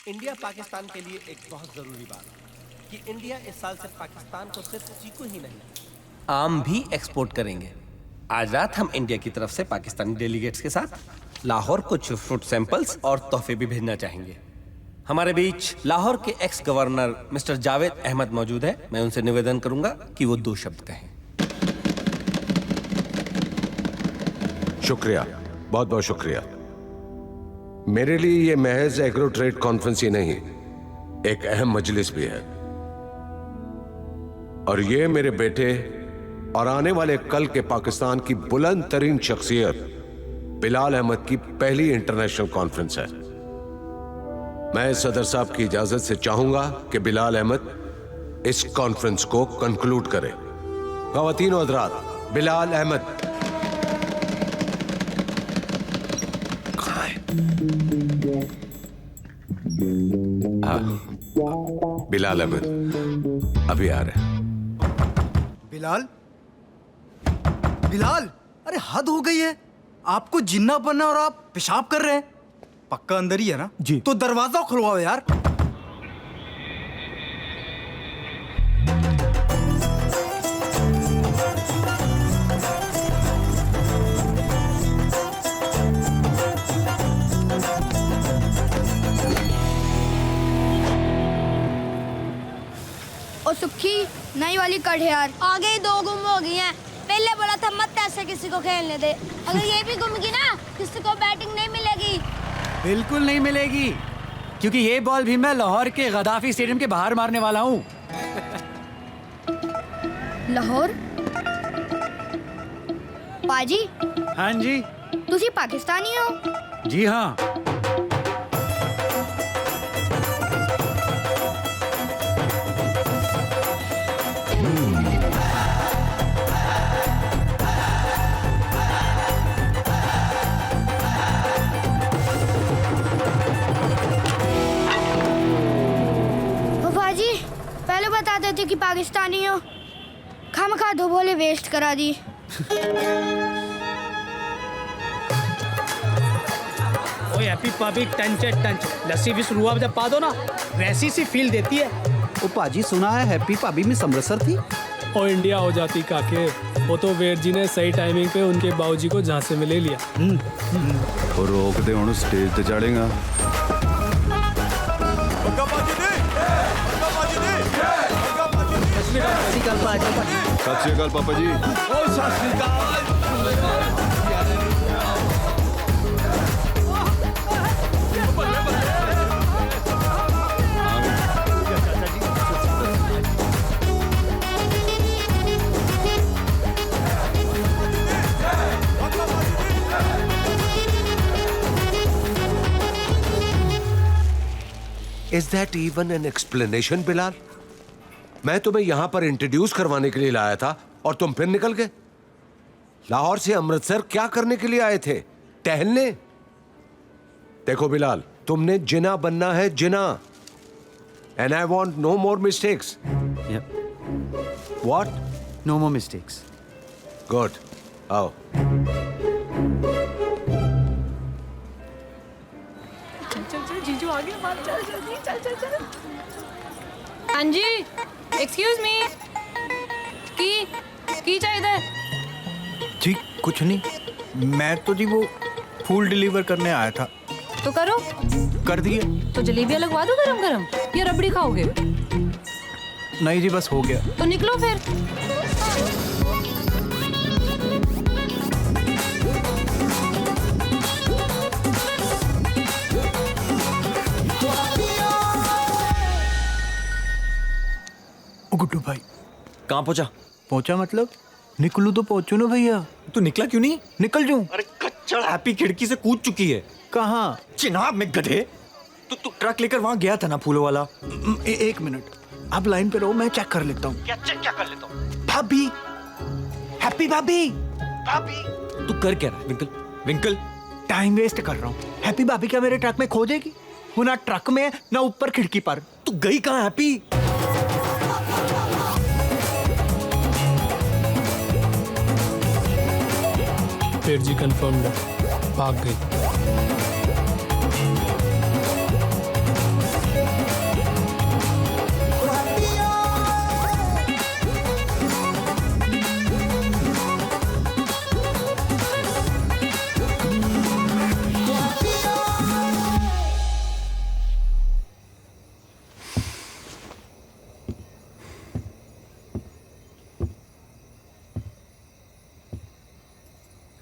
India Pakistan के लिए एक बहुत जरूरी बात कि इंडिया इस साल से पाकिस्तान को सिर्फ चीकू ही नहीं आम भी एक्सपोर्ट करेंगे। आज रात हम इंडिया की तरफ से पाकिस्तानी डेलीगेट्स के साथ लाहौर कुछ फ्रूट सैंपल्स और तोहफे भी भेजना चाहेंगे। हमारे बीच लाहौर के ex governor mister Javed Ahmed मौजूद है। मैं उनसे निवेदन करूंगा कि वो 2 शब्द कहें। शुक्रिया, बहुत बहुत शुक्रिया। मेरे लिए ये महज एग्रो ट्रेड कॉन्फ्रेंस ही नहीं, एक अहम मजलिस भी है। और ये मेरे बेटे और आने वाले कल के पाकिस्तान की बुलंद तरीन शख्सियत बिलाल अहमद की पहली इंटरनेशनल कॉन्फ्रेंस है। मैं सदर साहब की इजाजत से चाहूंगा कि बिलाल अहमद इस कॉन्फ्रेंस को कंक्लूड करे। ख्वातीन और हज़रात, बिलाल अहमद। बिलाल अहमद अभी आ रहे हैं। बिलाल, बिलाल, अरे हद हो गई है। आपको जिन्ना बनना और आप पेशाब कर रहे हैं। पक्का अंदर ही है ना? जी। तो दरवाजा खुलवाओ यार। और सुखी नई वाली कट यार। आगे 2 गुम हो गई हैं। पहले बोला था मत ऐसे किसी को खेलने दे। अगर ये भी गुम गई ना, किसी को बैटिंग नहीं मिलेगी। बिल्कुल नहीं मिलेगी, क्योंकि ये बॉल भी मैं लाहौर के गद्दाफी स्टेडियम के बाहर मारने वाला हूँ। लाहौर? पाजी, हाँ जी। तुसी पाकिस्तानी हो? जी हाँ। पहले बता देते कि पाकिस्तानी हो। खामखा 2 बॉलें वेस्ट करा दी। ओए हैप्पी पब्लिक टंच लस्सी भी शुरू हुआ जब पा दो ना, वैसी सी फील देती है। ओ पाजी, सुना है हैप्पी भाभी में अमृतसर थी। और इंडिया हो जाती काके, वो तो वेद जी ने सही टाइमिंग पे उनके बाबूजी को झांसे में ले लिया। और रोक दे हूँ स्टेज पे चढ़ेगा। सत श्री अकाल पापा जी। Is that even an explanation, Bilal? मैं तुम्हें यहां पर इंट्रोड्यूस करवाने के लिए लाया था और तुम फिर निकल गए। लाहौर से अमृतसर क्या करने के लिए आए थे? टहलने? देखो बिलाल, तुमने जिना बनना है, Jinnah. And I want no more mistakes. What? No more mistakes. Good, आओ। चल जीजू आ गया, बात चल जल्दी चल। हाँ जी, एक्सक्यूज मी, की चाहिए? जी कुछ नहीं, मैं तो जी वो फूल डिलीवर करने आया था। तो करो। कर दिए। तो जलेबियाँ लगवा दो गरम गरम, या रबड़ी खाओगे? नहीं जी, बस हो गया। तो निकलो फिर। गुड्डू भाई कहाँ पहुँचा? पहुंचा मतलब निकलू तो पहुंचू ना भैया। तू निकला क्यों नहीं? निकल जाऊं? अरे कच्चा हैप्पी खिड़की से कूद चुकी है। कहाँ? चिनाब में गधे। तू ट्रक लेकर वहाँ गया था ना फूलों वाला। एक मिनट, आप लाइन पे रहो, मैं चेक कर लेता हूँ। क्या कर लेता हूँ? भाभी, हैप्पी भाभी। तू कर क्या रहा है विंकल? विंकल, टाइम वेस्ट कर रहा हूँ। हैप्पी भाभी क्या मेरे ट्रक में खो जाएगी? वो ना ट्रक में ना ऊपर खिड़की पर। तू गई कहाँ हैप्पी? फिर जी कंफर्म्ड, भाग गई।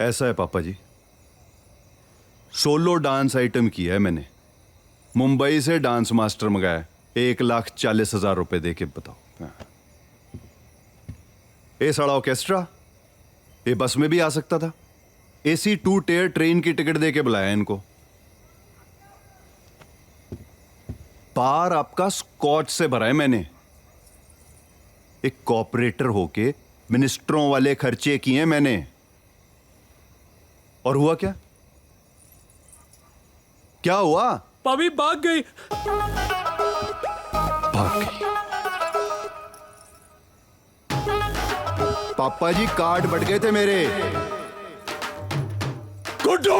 ऐसा है पापा जी, सोलो डांस आइटम किया है मैंने। मुंबई से डांस मास्टर मंगाया, 1,40,000 रुपए दे के बताओ। ये सारा ऑर्केस्ट्रा ये बस में भी आ सकता था। AC 2 टियर ट्रेन की टिकट दे के बुलाया इनको। बार आपका स्कॉच से भरा है मैंने। एक कॉपरेटर होके मिनिस्टरों वाले खर्चे किए मैंने। और हुआ क्या? क्या हुआ? भाभी भाग गई। भाग गई। पापा जी कार्ड बढ़ गए थे मेरे। गुड्डू!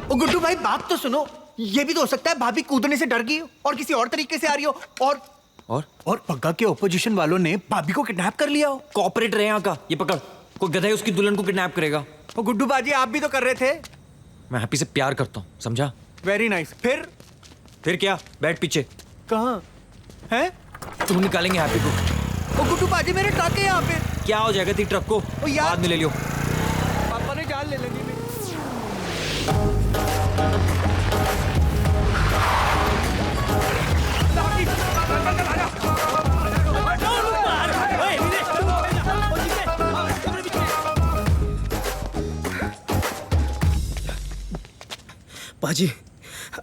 ओ गुड्डू भाई, बात तो सुनो। ये भी तो हो सकता है भाभी कूदने से डर गई हो और किसी और तरीके से आ रही हो, और पग्गा के ओपोजिशन वालों ने भाभी को किडनैप कर लिया हो। कॉपरेटर है यहाँ का, ये पकड़। कोई गधा है उसकी दुल्हन को किडनैप करेगा। ओ गुड्डू बाजी, आप भी तो कर रहे थे। मैं हैप्पी से प्यार करता हूँ, समझा? Very nice. फिर क्या? बैठ पीछे। कहाँ है? तुम निकालेंगे हैप्पी को। ओ गुड्डू बाजी, मेरे ट्रक है यहाँ पे। क्या हो जाएगा तेरी ट्रक को? ओ यार, बाद में ले लियो। पापा ने जान ले लगी। पाजी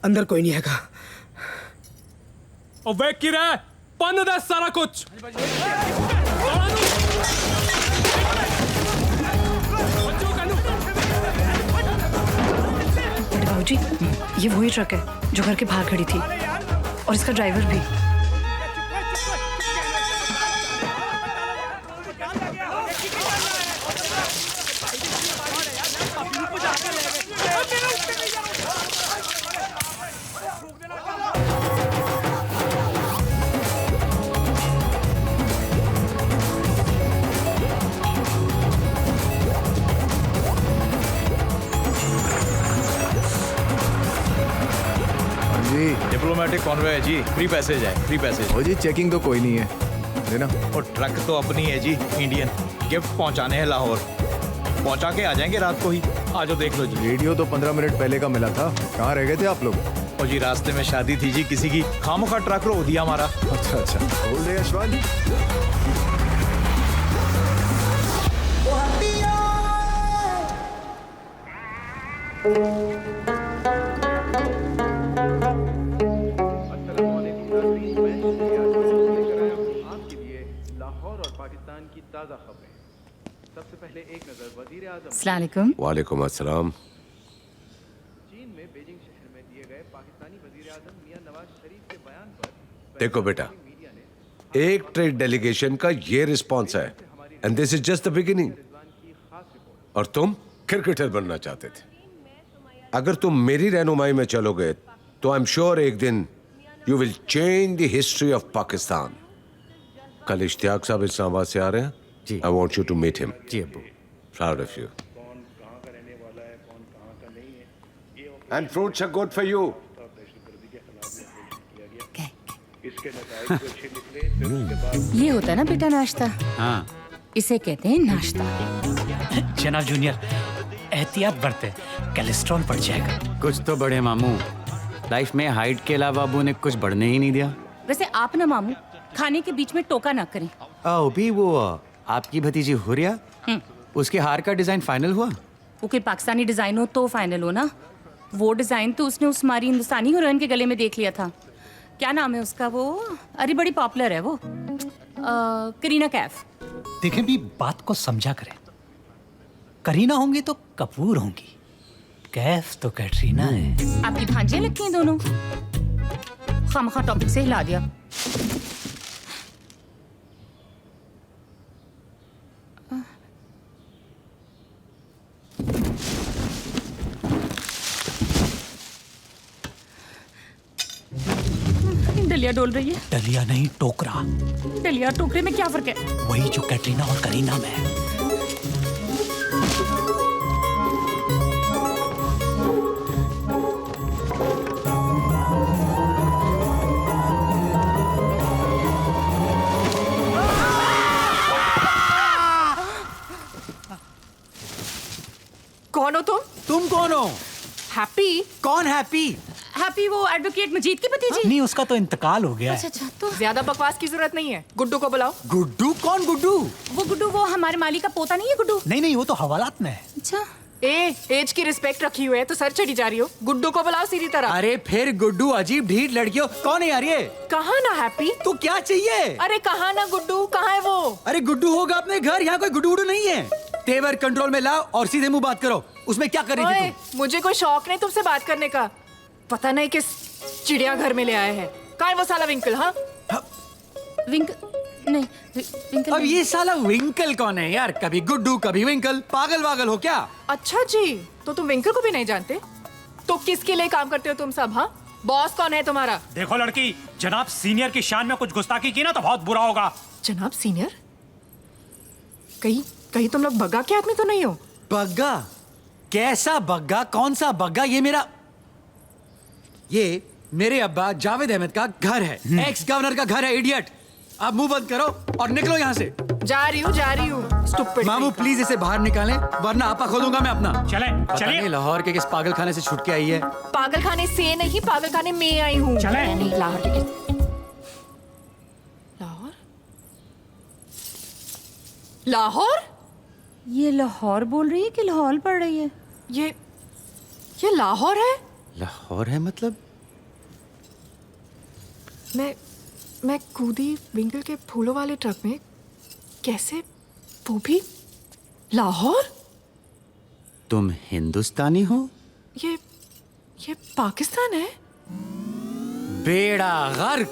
अंदर कोई नहीं हैगा। और वे की रहा पन दे सारा कुछ। बाबूजी, ये वही ट्रक है जो घर के बाहर खड़ी थी, और इसका ड्राइवर भी। डिप्लोमेटिक कॉन्वॉय है जी, फ्री पैसेज है, फ्री पैसेज। ओ जी, चेकिंग तो कोई नहीं है, देना। और ट्रक तो अपनी है जी, इंडियन। गिफ्ट पहुंचाने हैं लाहौर, पहुंचा के आ जाएंगे रात को ही। आ जाओ देख लो जी। रेडियो तो 15 मिनट पहले का मिला था, कहाँ रह गए थे आप लोग? और जी रास्ते में शादी थी जी किसी की, खामोखा ट्रक रोक दिया हमारा। अच्छा अच्छा, बोल दे यशवाल। अस्सलाम वालेकुम। वालेकुम अस्सलाम। देखो बेटा, एक ट्रेड डेलीगेशन का ये रिस्पॉन्स है, and this is just the beginning. और तुम क्रिकेटर बनना चाहते थे। अगर तुम मेरी रहनुमाई में चलोगे तो आई एम श्योर एक दिन you will change the history of Pakistan. कल इश्तियाक साहब इस्लामाबाद से आ रहे हैं जी। I want you to meet him. जी अब्बू। Proud of you. And fruits are good for you. ये होता है ना बेटा नाश्ता। हाँ, इसे कहते हैं नाश्ता। जनाब जूनियर, एहतियात बरते, कोलेस्ट्रॉल बढ़ जाएगा। कुछ तो बढ़े मामू। लाइफ में हाइट के अलावा अबू ने कुछ बढ़ने ही नहीं दिया। वैसे आप ना मामू, खाने के बीच में टोका ना करें। आओ भी वो आपकी भतीजी हुरिया, उसके हार का डिजाइन फाइनल हुआ? वो कोई पाकिस्तानी डिजाइन हो तो फाइनल हो ना। वो डिजाइन तो उसने उस हमारी हिंदुस्तानी हीरोइन के गले में देख लिया था। क्या नाम है उसका? वो अरे बड़ी पॉपुलर है वो, करीना कैफ। देखें भी, बात को समझा करें। करीना होंगी तो कपूर होंगी, कैफ तो कैटरीना है। आपकी भांजियां लगती हैं दोनों। खामखा टॉपिक से हिला दिया। डलिया डोल रही है। डलिया नहीं, टोकरा। डलिया टोकरे में क्या फर्क है? वही जो कैटरीना और करीना में है। कौन हो तुम? तुम कौन हो? हैप्पी? कौन हैप्पी? हैप्पी वो एडवोकेट मजीद की भतीजी। नहीं, उसका तो इंतकाल हो गया है। अच्छा तो ज्यादा बकवास की जरूरत नहीं है, गुड्डू को बुलाओ। गुड्डू? कौन गुड्डू? वो गुड्डू वो हमारे मालिक का पोता नहीं है गुड्डू? नहीं, वो तो हवालात में है। अच्छा एज की रिस्पेक्ट रखी हुई है तो सर चढ़ी जा रही हो। गुड्डू को बुलाओ सीधी तरह। अरे फिर गुड्डू अजीब ढीठ लड़कियों, कौन है यार ये? कहाँ ना हैप्पी? तो क्या चाहिए? अरे कहाँ ना गुड्डू, कहाँ है वो? अरे गुड्डू होगा अपने घर, यहाँ कोई गुड्डू नहीं है। तेवर कंट्रोल में लाओ और सीधे मुंह बात करो। उसमें क्या कर रही थी तुम? मुझे कोई शौक नहीं तुमसे बात करने का। पता नहीं किस चिड़ियाघर में ले आए हैं। कहाँ है वो साला विंकल? हाँ विंकल अब ये साला विंकल कौन है यार? कभी गुड्डू कभी विंकल, पागल वागल हो क्या? अच्छा जी, तो तुम विंकल को भी नहीं जानते? तो किसके लिए काम करते हो तुम सब? हाँ, बॉस कौन है तुम्हारा? देखो लड़की, जनाब सीनियर की शान में कुछ गुस्ताखी की ना तो बहुत बुरा होगा। जनाब सीनियर? कहीं तुम लोग बग्गा के आदमी तो नहीं हो? बग्गा? कैसा बग्गा? कौन सा बग्गा? ये मेरे अब्बा जावेद अहमद का घर है, एक्स गवर्नर का घर है। इडियट, अब मुंह बंद करो और निकलो यहाँ से। जा रही हूँ। स्टूपिड। मामू प्लीज इसे बाहर निकालें वरना आपा खोदूंगा मैं अपना। चले लाहौर के किस पागल खाने से छूट के आई है। पागल खाने से नहीं, पागल खाने में आई हूँ। चले। लाहौर के लाहौर? ये लाहौर बोल रही है कि लाहौर पढ़ रही है? ये लाहौर है? लाहौर है मतलब? मैं कूदी विंकल के फूलों वाले ट्रक में। कैसे? वो भी लाहौर? तुम हिंदुस्तानी हो? ये पाकिस्तान है? बेड़ा गर्क।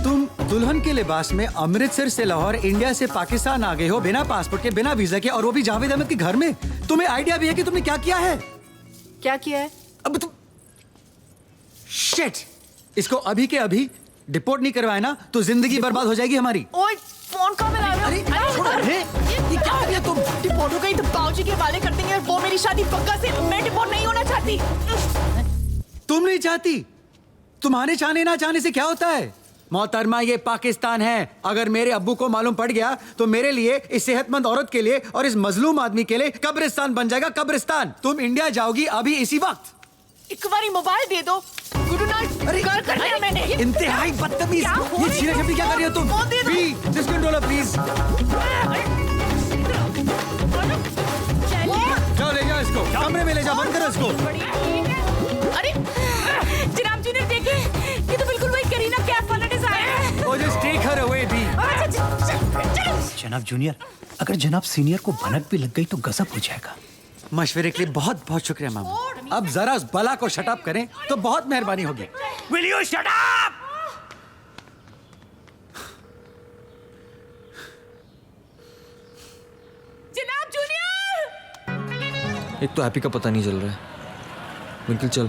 तुम दुल्हन के लिबास में अमृतसर से लाहौर, इंडिया से पाकिस्तान आ गए हो बिना पासपोर्ट के, बिना वीजा के, और वो भी जावेद अहमद के घर में। तुम्हें आइडिया भी है कि तुमने क्या किया है? क्या किया है? अब तुम शिट, इसको अभी के अभी डिपोर्ट नहीं करवाए ना तो जिंदगी बर्बाद हो जाएगी हमारी। ओए, फोन कहाँ मिला रहे हो? अरे ये क्या हो गया? तुम डिपोर्ट हो गई तो बाबूजी के हवाले कर देंगे और वो मेरी शादी पक्का से। मैं डिपोर्ट नहीं होना चाहती। तुम नहीं चाहती? तुम्हारे चाहने ना चाहने से क्या होता है? मोहतरमा, ये पाकिस्तान है। अगर मेरे अब्बू को मालूम पड़ गया तो मेरे लिए, इस सेहतमंद औरत के लिए और इस मजलूम आदमी के लिए कब्रिस्तान बन जाएगा, कब्रिस्तान। तुम इंडिया जाओगी अभी इसी वक्त। एक बारी मोबाइल दे दो। गुरु नाथ कर लिया मैंने। इंतहाई बदतमीज। ये छीना झपटी क्या कर रही हो तुम? Be this controller please. जाओ ले जाओ इसको कमरे में ले जाओ, बंद करो इसको। अरे जनाब जी ने देखे, ये तो बिल्कुल वही करीना कैफ वाला डिजाइन है। Oh just take her away बी। जनाब जूनियर, अगर जनाब सीनियर को भनक भी लग गई तो गजब हो जाएगा। मशवरे के लिए बहुत बहुत शुक्रिया मामू। अब जरा उस बला को शट अप करें तो बहुत मेहरबानी होगी। Will you shut up? जनाब जूनियर! एक तो हैप्पी का पता नहीं चल रहा है। विंकल चल,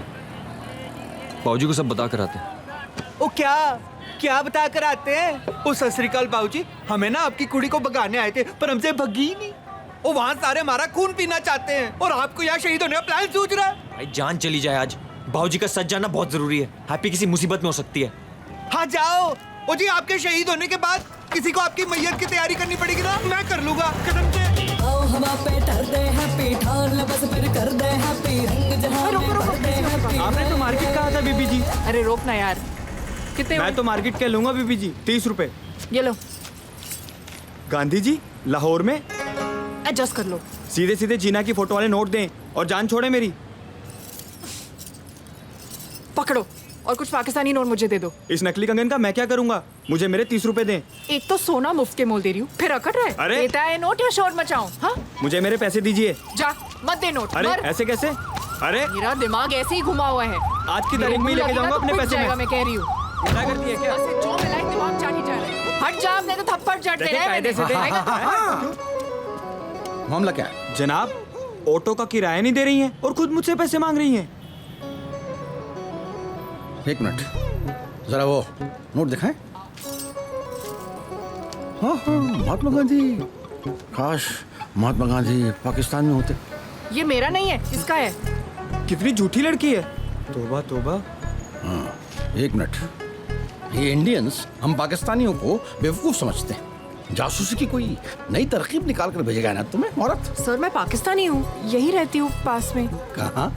बाबूजी को सब बता कर आते हैं। ओ क्या बता कर आते हैं? ओ सत श्री अकाल बाबूजी, हमें ना आपकी कुड़ी को भगाने आए थे पर हमसे भगी ही नहीं। ओ वहाँ सारे हमारा खून पीना चाहते हैं और आपको यहाँ शहीद होने का प्लान सूझ रहा है। भाई जान चली जाए आज, बाबूजी का सच जानना बहुत जरूरी है। हैप्पी किसी मुसीबत में हो सकती है। हाँ जाओ। ओ जी, आपके शहीद होने के बाद किसी को आपकी मैयत की तैयारी करनी पड़ेगी ना, मैं कर लूंगा कसम से। आपने तो मार्केट कहा था बीबी जी। अरे रोक ना यार। कितने? मैं तो मार्केट के लूंगा बीबी जी, 30 रुपए। ये लो। गांधी जी लाहौर में एडजस्ट कर लो। सीधे सीधे जीना की फोटो वाले नोट दें और जान छोड़े मेरी। पकड़ो और कुछ पाकिस्तानी नोट मुझे दे दो। इस नकली कंगन का मैं क्या करूंगा? मुझे मेरे 30 रुपए दें। एक तो सोना मुफ्त के मोल दे रही हूँ, फिर अकड़ रहा है। अरे! देता है नोट या शोर मचाऊं? हाँ, मुझे मेरे पैसे दीजिए। जा मत दे नोट। अरे मर। ऐसे कैसे? अरे मेरा दिमाग ऐसे ही घुमा हुआ है। आज की तारीख में ही लेके जाऊंगा अपने पैसे में। मैं कह रही हूँ। क्या करती है क्या? बस जो मिला है दिमाग चाट ही जा रहा है। हट जा, नहीं तो थप्पड़ जड़ दे रहे हैं। कायदे से दे। मामला क्या है? जनाब, ऑटो का किराया नहीं दे रही हैं और खुद मुझसे पैसे मांग रही हैं। एक मिनट, जरा वो नोट दिखाएं। हाँ महात्मा गांधी। काश महात्मा गांधी पाकिस्तान में होते। ये मेरा नहीं है, इसका है। कितनी झूठी लड़की है। तोबा तोबा। हाँ, एक मिनट, ये इंडियंस हम पाकिस्तानियों को बेवकूफ समझते हैं। जासूसी की कोई नई तरकीब निकाल कर भेजेगा ना तुम्हें औरत? सर मैं पाकिस्तानी हूँ, यही रहती हूँ पास में। कहाँ?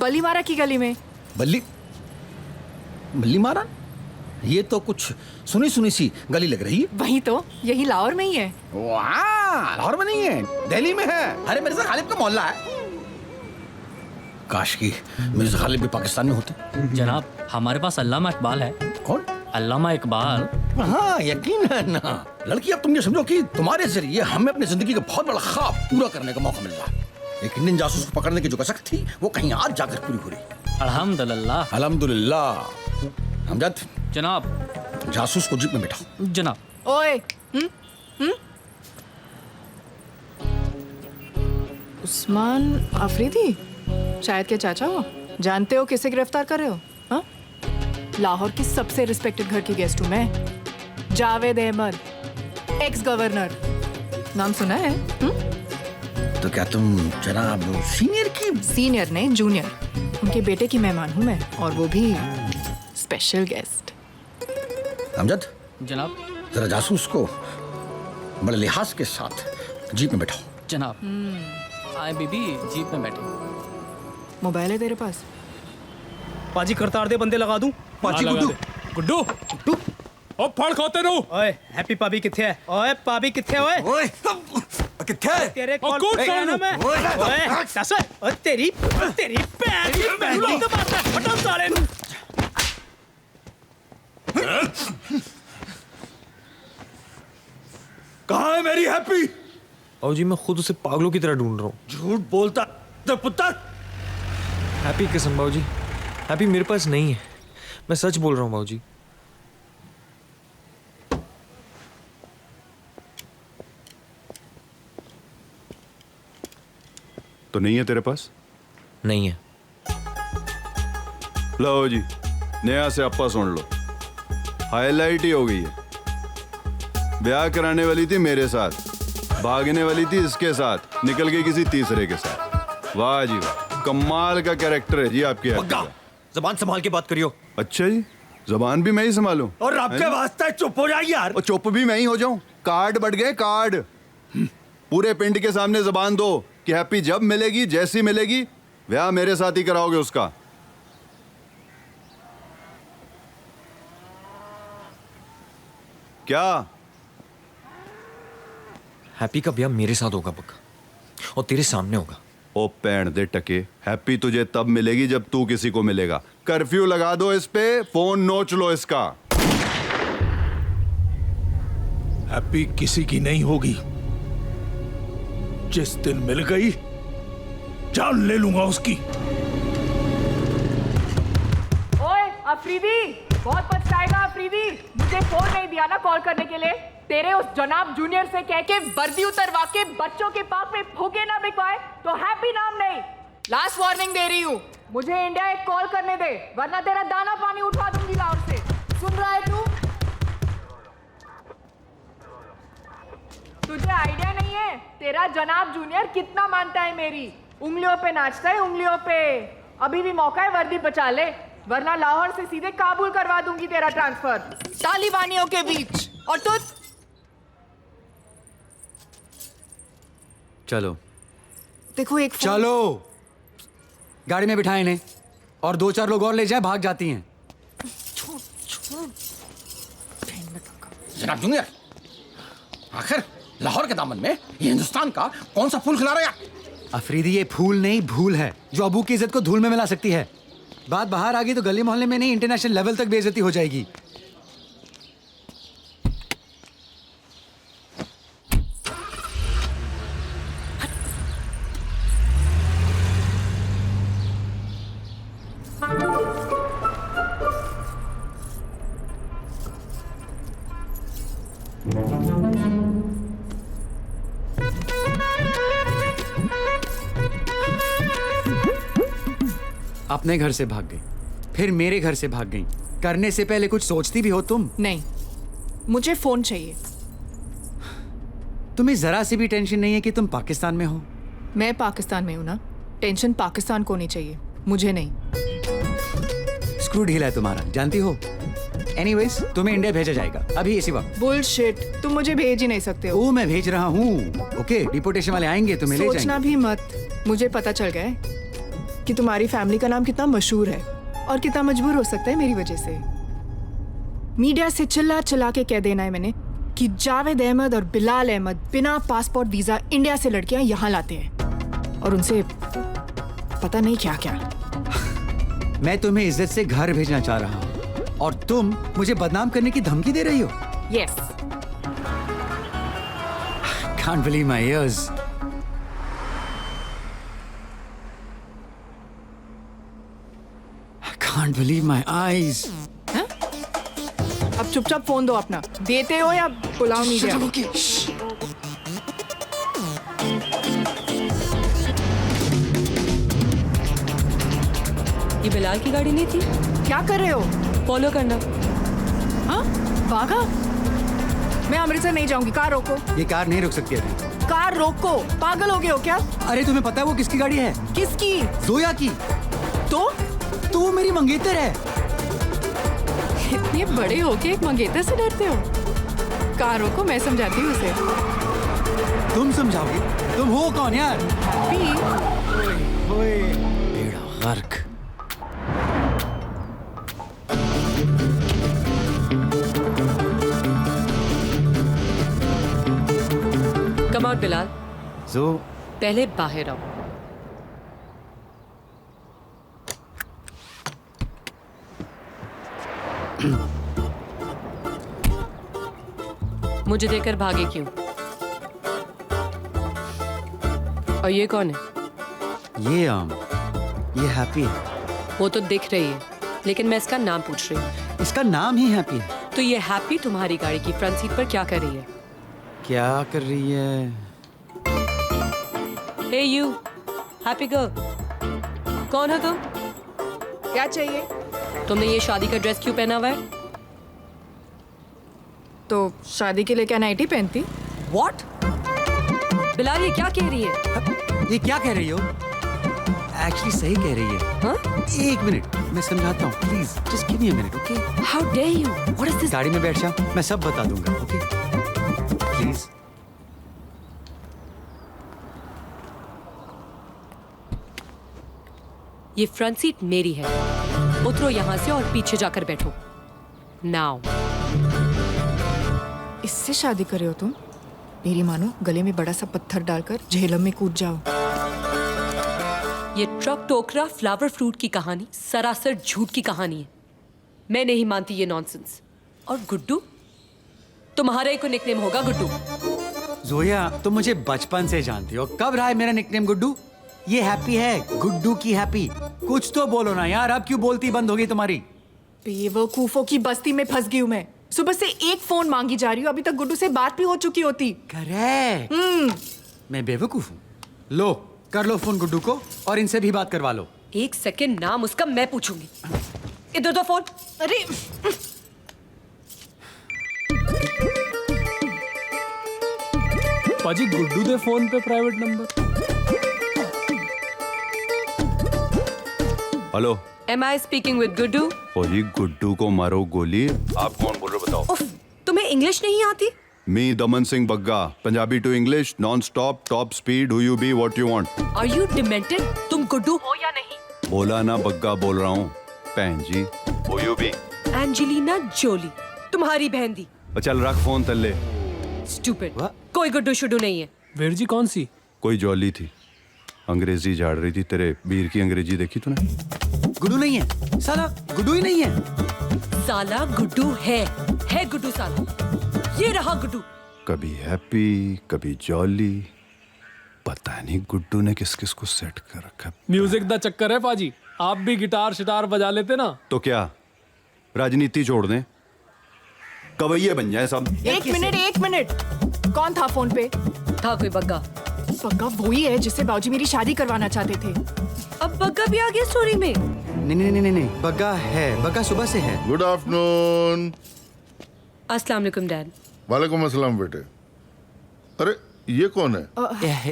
बलीमारा की गली में। बल्ली मारा? ये तो कुछ सुनी सुनी सी गली लग रही है। वही तो, यही लाहौर में ही है। वाह, लाहौर में नहीं है, दिल्ली में है। अरे मिर्जा गालिब का मोहल्ला है। काश की मिर्जा गालिब भी पाकिस्तान में होते। जनाब, हमारे पास अल्लामा इकबाल है। कौन? अल्लामा इकबाल। हाँ, यकीन है ना। लड़की, अब तुम ये समझो कि तुम्हारे जरिए हमें अपनी जिंदगी का बहुत बड़ा ख्वाब पूरा करने का मौका मिल रहा है। एक इंडियन जासूस को पकड़ने की जो कसक थी, वो कहीं आज जाकर पूरी हो रही। अल्हम्दुलिल्लाह। अल्हम्दुलिल्लाह। हमजद जनाब, जासूस को जीप में बैठाओ। जनाब। ओए, उस्मान अफरीदी, शायद के चाचा हो। जानते हो किसे गिरफ्तार कर रहे हो? हाँ? लाहौर की सबसे रिस्पेक्टेड घर की गेस्ट हूँ मैं, जावेद अहमद, एक्स गवर्नर। नाम सुना है? तो क्या तुम जनाब सीनियर की? सीनियर नहीं, जूनियर। उनके बेटे की मेहमान हूँ मैं, और वो भी स्पेशल गेस्ट। अमजद, जनाब। जरा जासूस को बड़े लिहाज के साथ जीप में बैठाओ। जनाब। आए बीबी, जीप में बैठे। मोबाइल है तेरे पास? पाजी करतार दे बंदे लगा दूं। पाजी गुड्डू गुड्डू गुड्डू ओ फड़ खाते रहो। ओए हैप्पी पाबी किथे है? ओए पाबी किथे है? ओए किथे है? तेरे कॉल पे आया ना मैं। ओए दस, ओ तेरी पैर की बैंडी तो मारता है। हटो साले। कहाँ है मेरी हैप्पी? और जी मैं खुद उसे पागलों की तरह ढूंढ रहा हूँ। झूठ बोलता तो पुत्र। हैप्पी कसम बाबूजी, हैप्पी मेरे पास नहीं है। मैं सच बोल रहा हूँ बाबूजी। तो नहीं है तेरे पास? नहीं है। लो जी, नया से अप्पा सुन लो। हाईलाइट ही हो गई है। ब्याह कराने वाली थी मेरे साथ, भागने वाली थी इसके साथ, निकल गई किसी तीसरे के साथ। वाह जी वाह, कमाल का कैरेक्टर है जी आपकी हैप्पी का। जबान संभाल के बात करियो। अच्छा जी, जबान भी मैं ही संभालूं? और रब के वास्ते चुप हो जा यार। और चुप भी मैं ही हो जाऊं? कार्ड बढ़ गए कार्ड। पूरे पिंड के सामने जबान दो कि हैप्पी जब मिलेगी, जैसी मिलेगी, ब्याह मेरे साथ ही कराओगे उसका। क्या? हैप्पी का ब्याह मेरे साथ होगा पक्का, और तेरे सामने होगा। ओ पैण दे टके, हैप्पी तुझे तब मिलेगी जब तू किसी को मिलेगा। कर्फ्यू लगा दो इस पे, फोन नोच लो इसका। हैप्पी किसी की नहीं होगी। जिस दिन मिल गई, जान ले लूंगा उसकी। ओए अफरीदी, बहुत पछताएगा अफरीदी। मुझे फोन नहीं दिया ना कॉल करने के लिए। तेरे उस जनाब जूनियर से कह के वर्दी उतरवा के बच्चों के पार्क में फूके ना बिकवाए तो हैप्पी नाम नहीं। लास्ट वार्निंग दे रही हूँ, मुझे इंडिया एक कॉल करने दे, वरना तेरा दाना पानी उठा दूंगी लाहौर से। सुन रहा है तू? तुझे आइडिया नहीं है तेरा जनाब जूनियर कितना मानता है मेरी। उंगलियों पे नाचता है, उंगलियों पे। अभी भी मौका है, वर्दी बचा ले, वरना लाहौर से सीधे काबुल करवा दूंगी तेरा ट्रांसफर तालिबानियों के बीच। और तू? चलो देखो एक चलो, गाड़ी में बिठाए इन्हें, और 2-4 लोग और ले जाए, भाग जाती हैं। जनाब जूनियर, आखिर लाहौर के दामन में ये हिंदुस्तान का कौन सा फूल खिला रहा है? अफरीदी, ये फूल नहीं भूल है, जो अबू की इज्जत को धूल में मिला सकती है। बात बाहर आ गई तो गली मोहल्ले में नहीं, इंटरनेशनल लेवल तक बेइज्जती हो जाएगी। अपने घर से भाग गई, फिर मेरे घर से भाग गई। करने से पहले कुछ सोचती भी हो तुम? नहीं, मुझे फोन चाहिए। तुम्हें जरा सी भी टेंशन नहीं है कि तुम पाकिस्तान में हो? मैं पाकिस्तान में हूं ना, टेंशन पाकिस्तान को नहीं चाहिए, मुझे नहीं। स्क्रू ढीला है तुम्हारा, जानती हो? एनीवेज तुम्हें इंडिया भेजा जाएगा अभी इसी वक्त। बुलशिट, तुम मुझे भेज ही नहीं सकते हो। ओ मैं भेज रहा हूँ। ओके, डिपोटेशन वाले आएंगे तुम्हें ले जाएंगे। सोचना भी मत। मुझे पता चल गया है कि तुम्हारी फैमिली का नाम कितना मशहूर है और कितना मजबूर हो सकता है मेरी वजह से। मीडिया से चिल्ला चिल्ला के कह देना है मैंने कि जावेद अहमद और बिलाल अहमद बिना पासपोर्ट वीजा इंडिया से लड़कियां यहाँ लाते हैं और उनसे पता नहीं क्या क्या। मैं तुम्हें इज्जत से घर भेजना चाह रहा हूँ और तुम मुझे बदनाम करने की धमकी दे रही हो। Yes. Can't believe my ears. I can't believe my eyes. अब चुपचाप फोन दो अपना। देते हो या बुलाओ मीडिया? ये बिलाल की गाड़ी नहीं थी? क्या कर रहे हो? फॉलो करना। हाँ? भागा? मैं अमृतसर नहीं जाऊंगी। कार रोको। ये कार नहीं रुक सकती अभी। कार रोको। पागल हो गए हो क्या? अरे तुम्हें पता है वो किसकी गाड़ी है? किसकी? जोया की। तो वो मेरी मंगेतर है। इतने बड़े हो के एक मंगेतर से डरते हो? कार रोको, मैं समझाती हूँ उसे। तुम समझाओगी? तुम हो कौन यार? बेड़ा गर्क। Come out Bilal. जो पहले बाहर आओ। मुझे देखकर भागे क्यों? और ये कौन है? ये हैप्पी है। वो तो दिख रही है, लेकिन मैं इसका नाम पूछ रही हूँ। इसका नाम ही हैप्पी है। तो ये हैप्पी तुम्हारी गाड़ी की फ्रंट सीट पर क्या कर रही है? क्या कर रही है? हे यू, हैप्पी गर्ल, कौन हो तुम? क्या चाहिए? तुमने ये शादी का ड्रेस क्यों पहना हुआ है? तो शादी के लिए क्या नाइटी पहनती? What? बिलाल ये क्या कह रही है? ये क्या कह रही हो? एक्चुअली सही कह रही है। हाँ? एक मिनट मैं समझाता हूँ, please just give me a minute, okay? How dare you? What is this? गाड़ी में बैठ जाओ, मैं सब बता दूंगा, ओके? प्लीज। ये फ्रंट सीट मेरी है। उतरो यहाँ से और पीछे जाकर बैठो। Now. इससे शादी करे हो तुम? मेरी मानो गले में बड़ा सा पत्थर डालकर झेलम में कूद जाओ। ये ट्रक टोकरा फ्लावर फ्रूट की कहानी सरासर झूठ की कहानी है। मैं नहीं मानती ये नॉनसेंस। और गुड्डू, तुम्हारा ही कोई निकनेम होगा गुड्डू। जोया, तुम मुझे बचपन से जानती हो। कब रहा है मेरा निकनेम गुड्डू? ये हैप्पी है, गुड्डू की हैप्पी। कुछ तो बोलो ना यार, अब क्यों बोलती बंद हो गई तुम्हारी? बेवकूफों की बस्ती में फंस गई हूँ मैं। सुबह से एक फोन मांगी जा रही हूँ, अभी तक गुड्डू से बात भी हो चुकी होती। करेक्ट। मैं बेवकूफ हूँ। लो कर लो फोन गुड्डू को और इनसे भी बात करवा लो। एक सेकंड, नाम उसका मैं पूछूंगी। इधर दो फोन। अरे पाजी गुड्डू दे फोन पे private number. Hello, Am I speaking with Guddu? जी गुड्डू को मारो गोली। आप कौन बोल रहे हो बताओ? उफ, तुम्हें इंग्लिश नहीं आती? Me Daman Singh Bagga, Punjabi to English, non stop, top speed, who you be, what you want. Are you demented? तुम गुड्डू हो या नहीं? बोला ना बग्गा बोल रहा हूँ। बहन जी, who you be? Angelina Jolie, तुम्हारी बहन दी। चल रख फोन तल्ले। Stupid. कोई गुड्डू शुड्डू नहीं है। वीर जी कौन सी? कोई जॉली थी, अंग्रेजी झाड़ रही थी। तेरे वीर की अंग्रेजी देखी तूने? गुड्डू नहीं है साला, गुड्डू ही नहीं है साला। गुड्डू है गुड्डू साला। ये रहा गुड्डू। कभी हैप्पी, कभी जॉली, पता नहीं गुड्डू ने किस किस को सेट कर रखा। म्यूजिक दा चक्कर है पाजी। आप भी गिटार शिटार बजा लेते ना। तो क्या राजनीति छोड़ दें, कवैये बन जाए सब। एक मिनट, कौन था फोन पे? था कोई बग्गा। बग्गा वही है जिससे बाबूजी मेरी शादी करवाना चाहते थे। अब बग्गा भी आ गया स्टोरी में। नहीं, बग्गा है, बग्गा सुबह से है। Good afternoon. अस्सलाम वालेकुम डैड। वालेकुम अस्सलाम बेटे। अरे ये कौन है?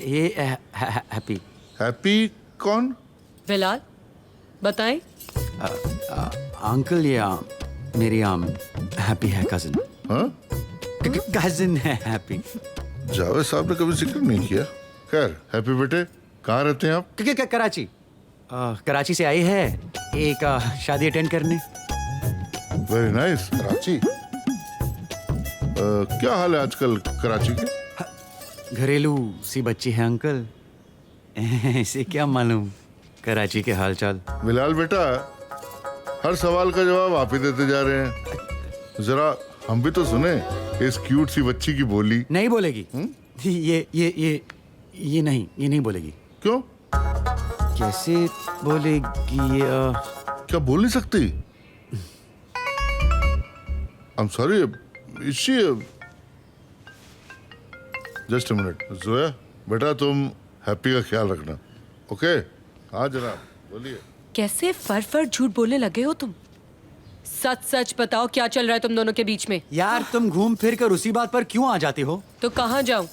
ये हैप्पी। हैप्पी कौन? बिलाल बताएं। अंकल, ये मेरी हैप्पी है कजिन। हाँ? कजिन है हैप्पी। जावेद साहब ने कभी जिक्र नहीं किया। खैर, हैप्पी बेटे, कहाँ रहते हैं आप? कराची। कराची से आई है एक शादी अटेंड करने। Very nice. कराची। क्या हाल है आजकल कराची के? घरेलू सी बच्ची है अंकल, इसे क्या मालूम कराची के हालचाल। बिलाल बेटा, हर सवाल का जवाब आप ही देते जा रहे हैं। जरा हम भी तो सुने इस क्यूट सी बच्ची की बोली। नहीं बोलेगी। ये नहीं बोलेगी। क्यों? कैसे बोलेगी? क्या बोल नहीं सकती? I'm sorry, is she? Just a minute. Zoya, बेटा तुम हैप्पी का ख्याल रखना, ओके? हाँ जनाब, बोलिए। कैसे फर झूठ बोलने लगे हो तुम? सच सच बताओ क्या चल रहा है तुम दोनों के बीच में? यार तुम घूम फिर कर उसी बात पर क्यों आ जाती हो? तो कहाँ जाऊं?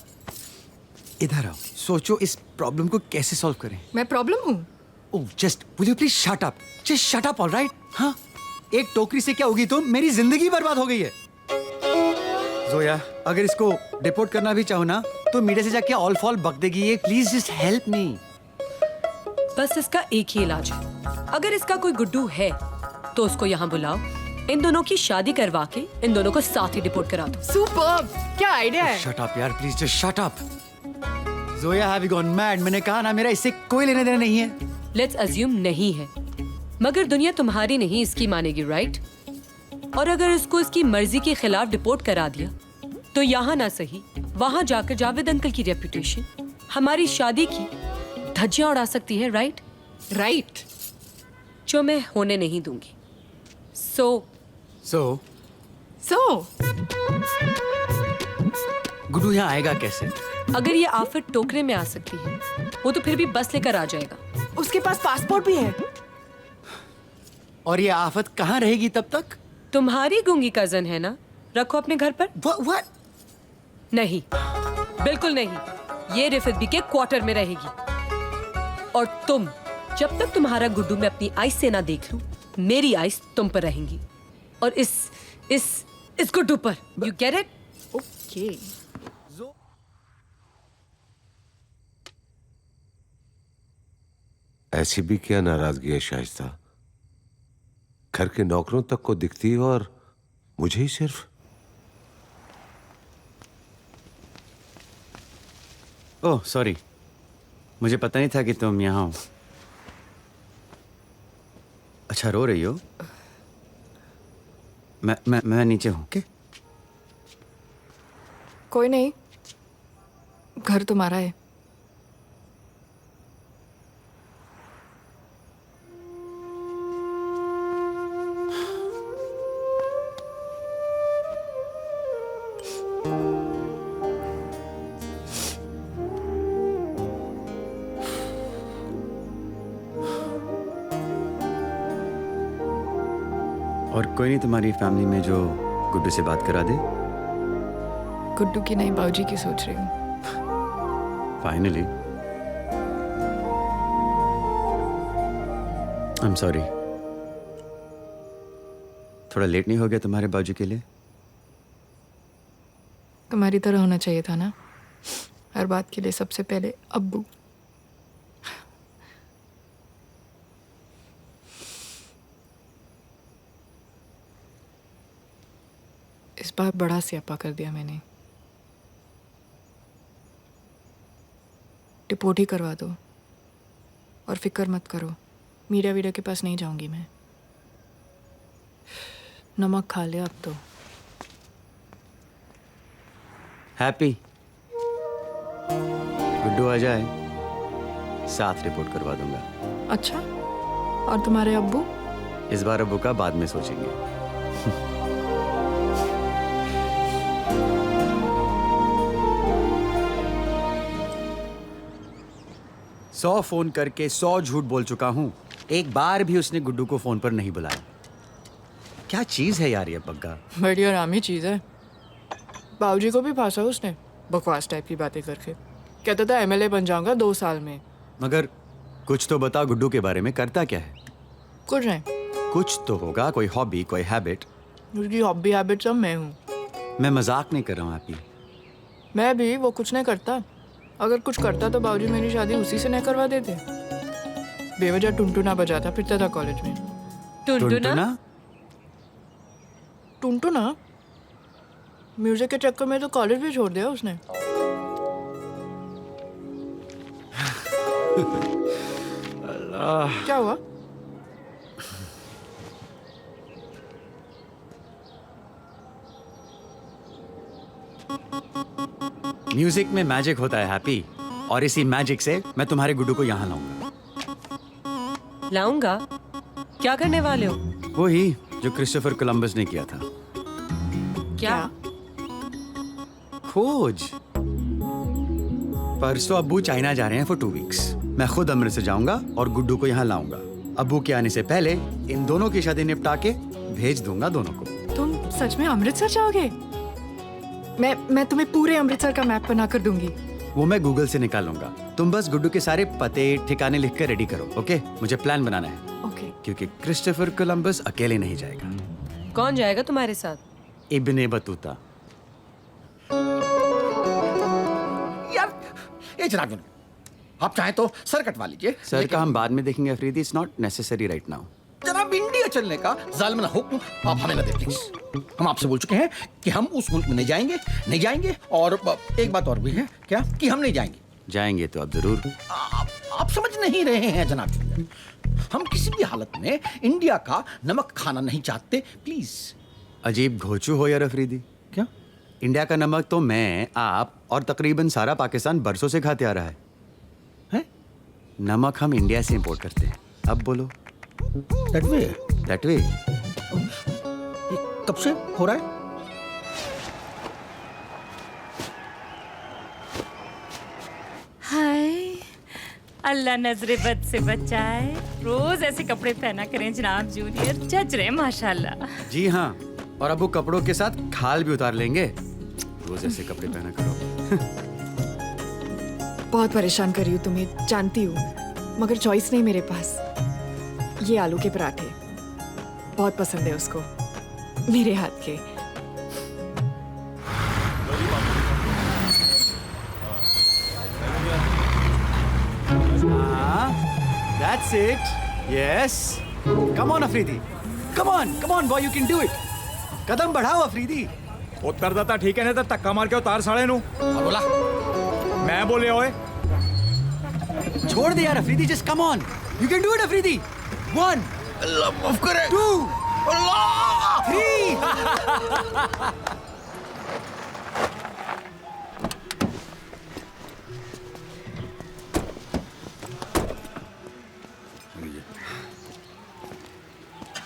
इधर आओ, सोचो इस प्रॉब्लम को कैसे सॉल्व करें। मैं प्रॉब्लम हूँ? Oh just will you please shut up, just shut up, alright? हाँ, एक टोकरी से क्या होगी तुम? मेरी जिंदगी बर्बाद हो गई है। जोया, अगर इसको डिपोर्ट करना भी चाहो ना तो मीडिया से जाके ऑल फॉल बक देगी ये। Please just help me. बस इसका एक ही इलाज है। अगर इसका कोई गुड्डू है तो उसको यहाँ बुलाओ, इन दोनों की शादी करवा के इन दोनों को साथ ही डिपोर्ट करा दो। सुपर्ब! क्या आइडिया है। शट अप यार, please just shut up. Zoya, have you gone mad? मैंने कहा ना मेरा इससे कोई लेना देना नहीं है। लेट्स अज्यूम नहीं है, मगर दुनिया तुम्हारी नहीं इसकी मानेगी, राइट? और अगर इसको इसकी मर्जी के खिलाफ डिपोर्ट करा दिया तो यहाँ ना सही वहां जाकर जावेद अंकल की रेपुटेशन, हमारी शादी की धज्जियां उड़ा सकती है, राइट? राइट, जो मैं होने नहीं दूंगी। सो गुड्डू यहाँ आएगा कैसे? अगर ये आफत टोकरे में आ सकती है, वो तो फिर भी बस लेकर आ जाएगा। उसके पास पासपोर्ट भी है। और ये आफत कहाँ रहेगी तब तक? तुम्हारी गूंगी कजन है ना, रखो अपने घर पर। What? नहीं, बिल्कुल नहीं, ये रिफत बी के क्वार्टर में रहेगी। और तुम, जब तक तुम्हारा गुड्डू मैं अपनी आइस से ना देख लूं, मेरी आइस तुम पर रहेंगी और इस गुड्डू पर। You get it? ओके। ऐसी भी क्या नाराजगी है शाइस्ता? घर के नौकरों तक को दिखती है और मुझे ही सिर्फ। ओह सॉरी, मुझे पता नहीं था कि तुम यहाँ हो। अच्छा, रो रही हो? मैं नीचे हूँ। okay? कोई नहीं, घर तुम्हारा है। और कोई नहीं तुम्हारी फैमिली में जो गुड्डू से बात करा दे? गुड्डू की नहीं, बाबूजी की सोच रही हूँ। फाइनली। आई एम सॉरी, थोड़ा लेट नहीं हो गया तुम्हारे बाबूजी के लिए? तुम्हारी तरह होना चाहिए था ना, हर बात के लिए सबसे पहले अब्बू। इस बार बड़ा स्यापा कर दिया मैंने। डिपोर्ट ही करवा दो और फिक्र मत करो, मीडिया वीडिया के पास नहीं जाऊंगी मैं। नमक खा लिया अब तो। हैप्पी, गुड्डू आ जाए साथ रिपोर्ट करवा दूंगा। अच्छा, और तुम्हारे अब्बू? इस बार अब्बू का बाद में सोचेंगे। 100 फोन करके 100 झूठ बोल चुका हूँ, एक बार भी उसने गुड्डू को फोन पर नहीं बुलाया। क्या चीज है यार ये पग्गा? बड़ी आरामी चीज है। बाबूजी को भी फांसा उसने, बकवास टाइप की बातें करके। कहता था एमएलए बन जाऊंगा 2 साल में। मगर कुछ तो बता, गुड्डू के बारे में करता क्या है? कुछ नहीं। कुछ तो होगा, कोई हॉबी, कोई हैबिट। उसकी हॉबी हैबिट सब मैं हूँ। मैं मजाक नहीं कर रहा हूँ हैप्पी। मैं भी, वो कुछ नहीं करता। अगर कुछ करता तो बाबूजी मेरी शादी उसी से नहीं करवा देते। बेवजह टुनटुना बजाता फिरता था कॉलेज में। टुनटुना? टुनटुना? म्यूजिक के चक्कर में तो कॉलेज भी छोड़ दिया उसने। क्या हुआ? म्यूजिक में मैजिक होता है हैप्पी, और इसी मैजिक से मैं तुम्हारे गुड्डू को यहाँ लाऊंगा। क्या करने वाले हो? वही जो क्रिस्टोफर कोलंबस ने किया था। क्या? खोज। परसों अब्बू चाइना जा रहे हैं फॉर 2 वीक्स। मैं खुद अमृतसर जाऊंगा और गुड्डू को यहाँ लाऊंगा। अब्बू के आने से पहले इन दोनों की शादी निपटा के भेज दूंगा दोनों को। तुम सच में अमृतसर जाओगे? मैं तुम्हें पूरे अमृतसर का मैप बना कर दूंगी। वो मैं गूगल से निकालूंगा। तुम बस गुड्डू के सारे पते ठिकाने लिख कर रेडी करो, ओके? मुझे प्लान बनाना है। ओके। क्योंकि क्रिस्टोफर कोलंबस अकेले नहीं जाएगा। कौन जाएगा तुम्हारे साथ? Ibn Battuta. यार ये जनाब, आप चाहें तो सर कटवा लीजिए। सर का हम बाद में देखेंगे Afridi, it's not necessary right now. जनाब, इंडिया चलने का जालिम हुक्म आप हमें न दें प्लीज। हम आपसे बोल चुके हैं कि हम उस मुल्क में नहीं जाएंगे। और एक बात और भी है क्या, कि हम नहीं जाएंगे। जाएंगे तो अब जरूर। आप समझ नहीं रहे हैं जनाब। हम किसी भी हालत में इंडिया का नमक खाना नहीं चाहते, प्लीज। अजीब घोचू हो यार अफरीदी। क्या? इंडिया का नमक तो मैं, आप और तकरीबन सारा पाकिस्तान बरसों से खाते आ रहा है। नमक हम इंडिया से इंपोर्ट करते हैं। अब बोलो। That way? That way? ये कब से हो रहा है? हाय, अल्लाह नजरे बद से बचाए। रोज ऐसे कपड़े पहना करें जनाब जूनियर, जज रहे माशाल्लाह। जी हाँ, और अब वो कपड़ों के साथ खाल भी उतार लेंगे। रोज ऐसे कपड़े पहना करो। बहुत परेशान कर रही हूँ तुम्हें, जानती हूँ, मगर चॉइस नहीं मेरे पास। ये आलू के पराठे बहुत पसंद है उसको, मेरे हाथ के। That's it. Yes. Come on Afridi. Come on boy, you can do it. कदम बढ़ाओ अफरीदी। उत्तरदाता ठीक है, नहीं तो धक्का मार के उतार साले नू। बोला मैं बोले ओए। छोड़ दे यार Afridi, just come on. You can do it Afridi. 1 अल्लाह माफ करे। 2 अल्लाह 3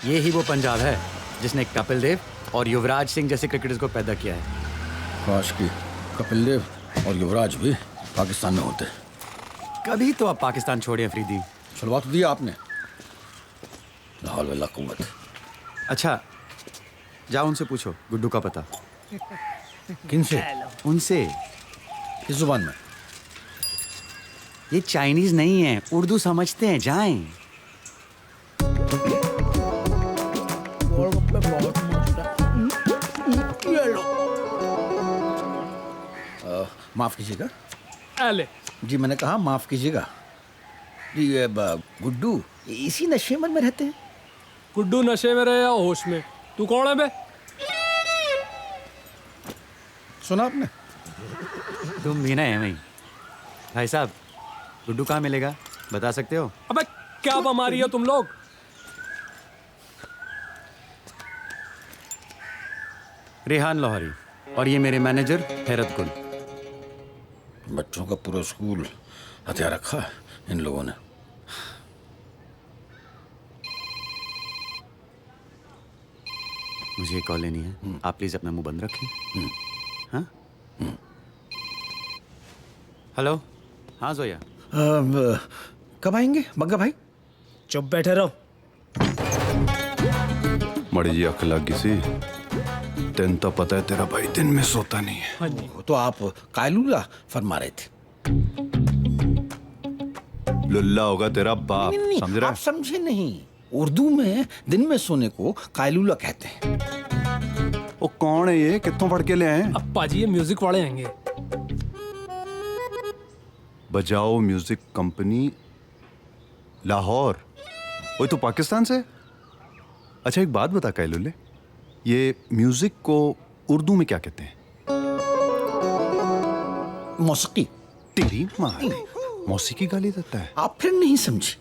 ये ही वो पंजाब है जिसने कपिल देव और युवराज सिंह जैसे क्रिकेटर्स को पैदा किया है। काश की कपिल देव और युवराज भी पाकिस्तान में होते। कभी तो आप पाकिस्तान छोड़िए अफरीदी। छुड़वा तो दिया आपने। लाहौल वला कुव्वत। अच्छा, जाओ उनसे पूछो गुड्डू का पता। किनसे? उनसे। किस जुबान में? ये चाइनीज नहीं है, उर्दू समझते हैं, जाएं। माफ कीजिएगा। अले जी मैंने कहा माफ कीजिएगा जी। ये गुड्डू इसी नशे में रहते हैं। गुड्डू नशे में रहे या होश में? तू कौन है बे? सुना आपने? तुम भी ना है वही। भाई साहब, गुड्डू कहाँ मिलेगा, बता सकते हो? अबे क्या बीमारी है तुम लोग? रेहान लाहौरी, और ये मेरे मैनेजर हैरत गुल। बच्चों का पूरा स्कूल हथियार रखा है इन लोगों ने। मुझे कॉल लेनी है, आप प्लीज अपना मुंह बंद रखें। हाँ? हेलो, हाँ जोया। कब आएंगे बग्गा भाई? चुप बैठे रहो। मड़ी जी अख लग गई सी। तेन तो पता है तेरा भाई दिन में सोता नहीं है। हाँ जी। तो आप कायलूला फरमा रहे थे। लुल्ला होगा तेरा बाप। नहीं, समझ रहा? आप समझे नहीं। उर्दू में दिन में सोने को कायलूला कहते हैं। ओ कौन है ये, कितों पढ़ के ले आए? अप्पा जी ये म्यूजिक वाले आएंगे। बजाओ म्यूजिक कंपनी लाहौर, वो तो पाकिस्तान से। अच्छा एक बात बता कैलुले, ये म्यूजिक को उर्दू में क्या कहते हैं? मौसीकी। तेरी माँ ने मौसीकी गाली देता है। आप फिर नहीं समझे,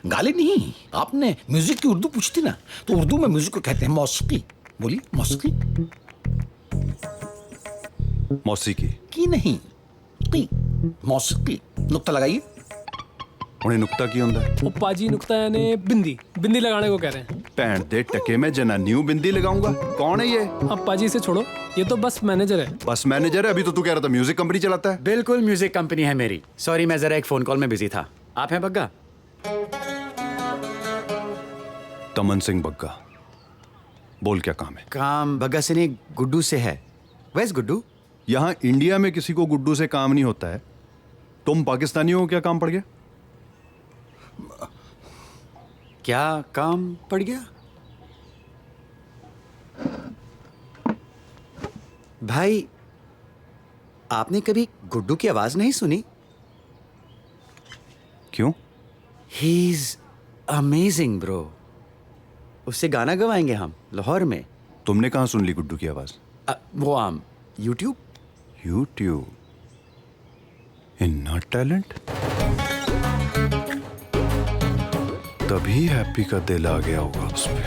गाली नहीं। आपने म्यूजिक की उर्दू पूछती ना, तो उर्दू में म्यूजिक को कहते हैं मौसीकी। बोलिए मौसीकी। मौसीकी की नहीं, की मौसीकी। नुक्ता लगाइए। उन्हें नुक्ता की होता है? अप्पा जी नुक्ता यानी बिंदी, बिंदी लगाने को कह रहे हैं। पैंट दे टके में जनानियों बिंदी लगाऊंगा। कौन है ये? अप्पा जी से छोड़ो, ये तो बस मैनेजर है। बस मैनेजर है? अभी तो तू कह रहा था म्यूजिक कंपनी चलाता है। बिल्कुल म्यूजिक कंपनी है मेरी। सॉरी मैं जरा एक फोन कॉल में बिजी था। आप हैं बग्गा? तमन सिंह बग्गा, बोल क्या काम है? काम बग्गा से नहीं, गुड्डू से है। वैस गुड्डू? यहाँ इंडिया में किसी को गुड्डू से काम नहीं होता है। तुम पाकिस्तानियों को क्या काम पड़ गया? क्या काम पड़ गया? भाई आपने कभी गुड्डू की आवाज नहीं सुनी? क्यों? He is amazing bro. उससे गाना गवाएंगे हम लाहौर में। तुमने कहाँ सुन ली गुड्डू की आवाज? वो आम यूट्यूब। यूट्यूब? इतना टैलेंट? तभी हैप्पी का दिल आ गया होगा उस पे।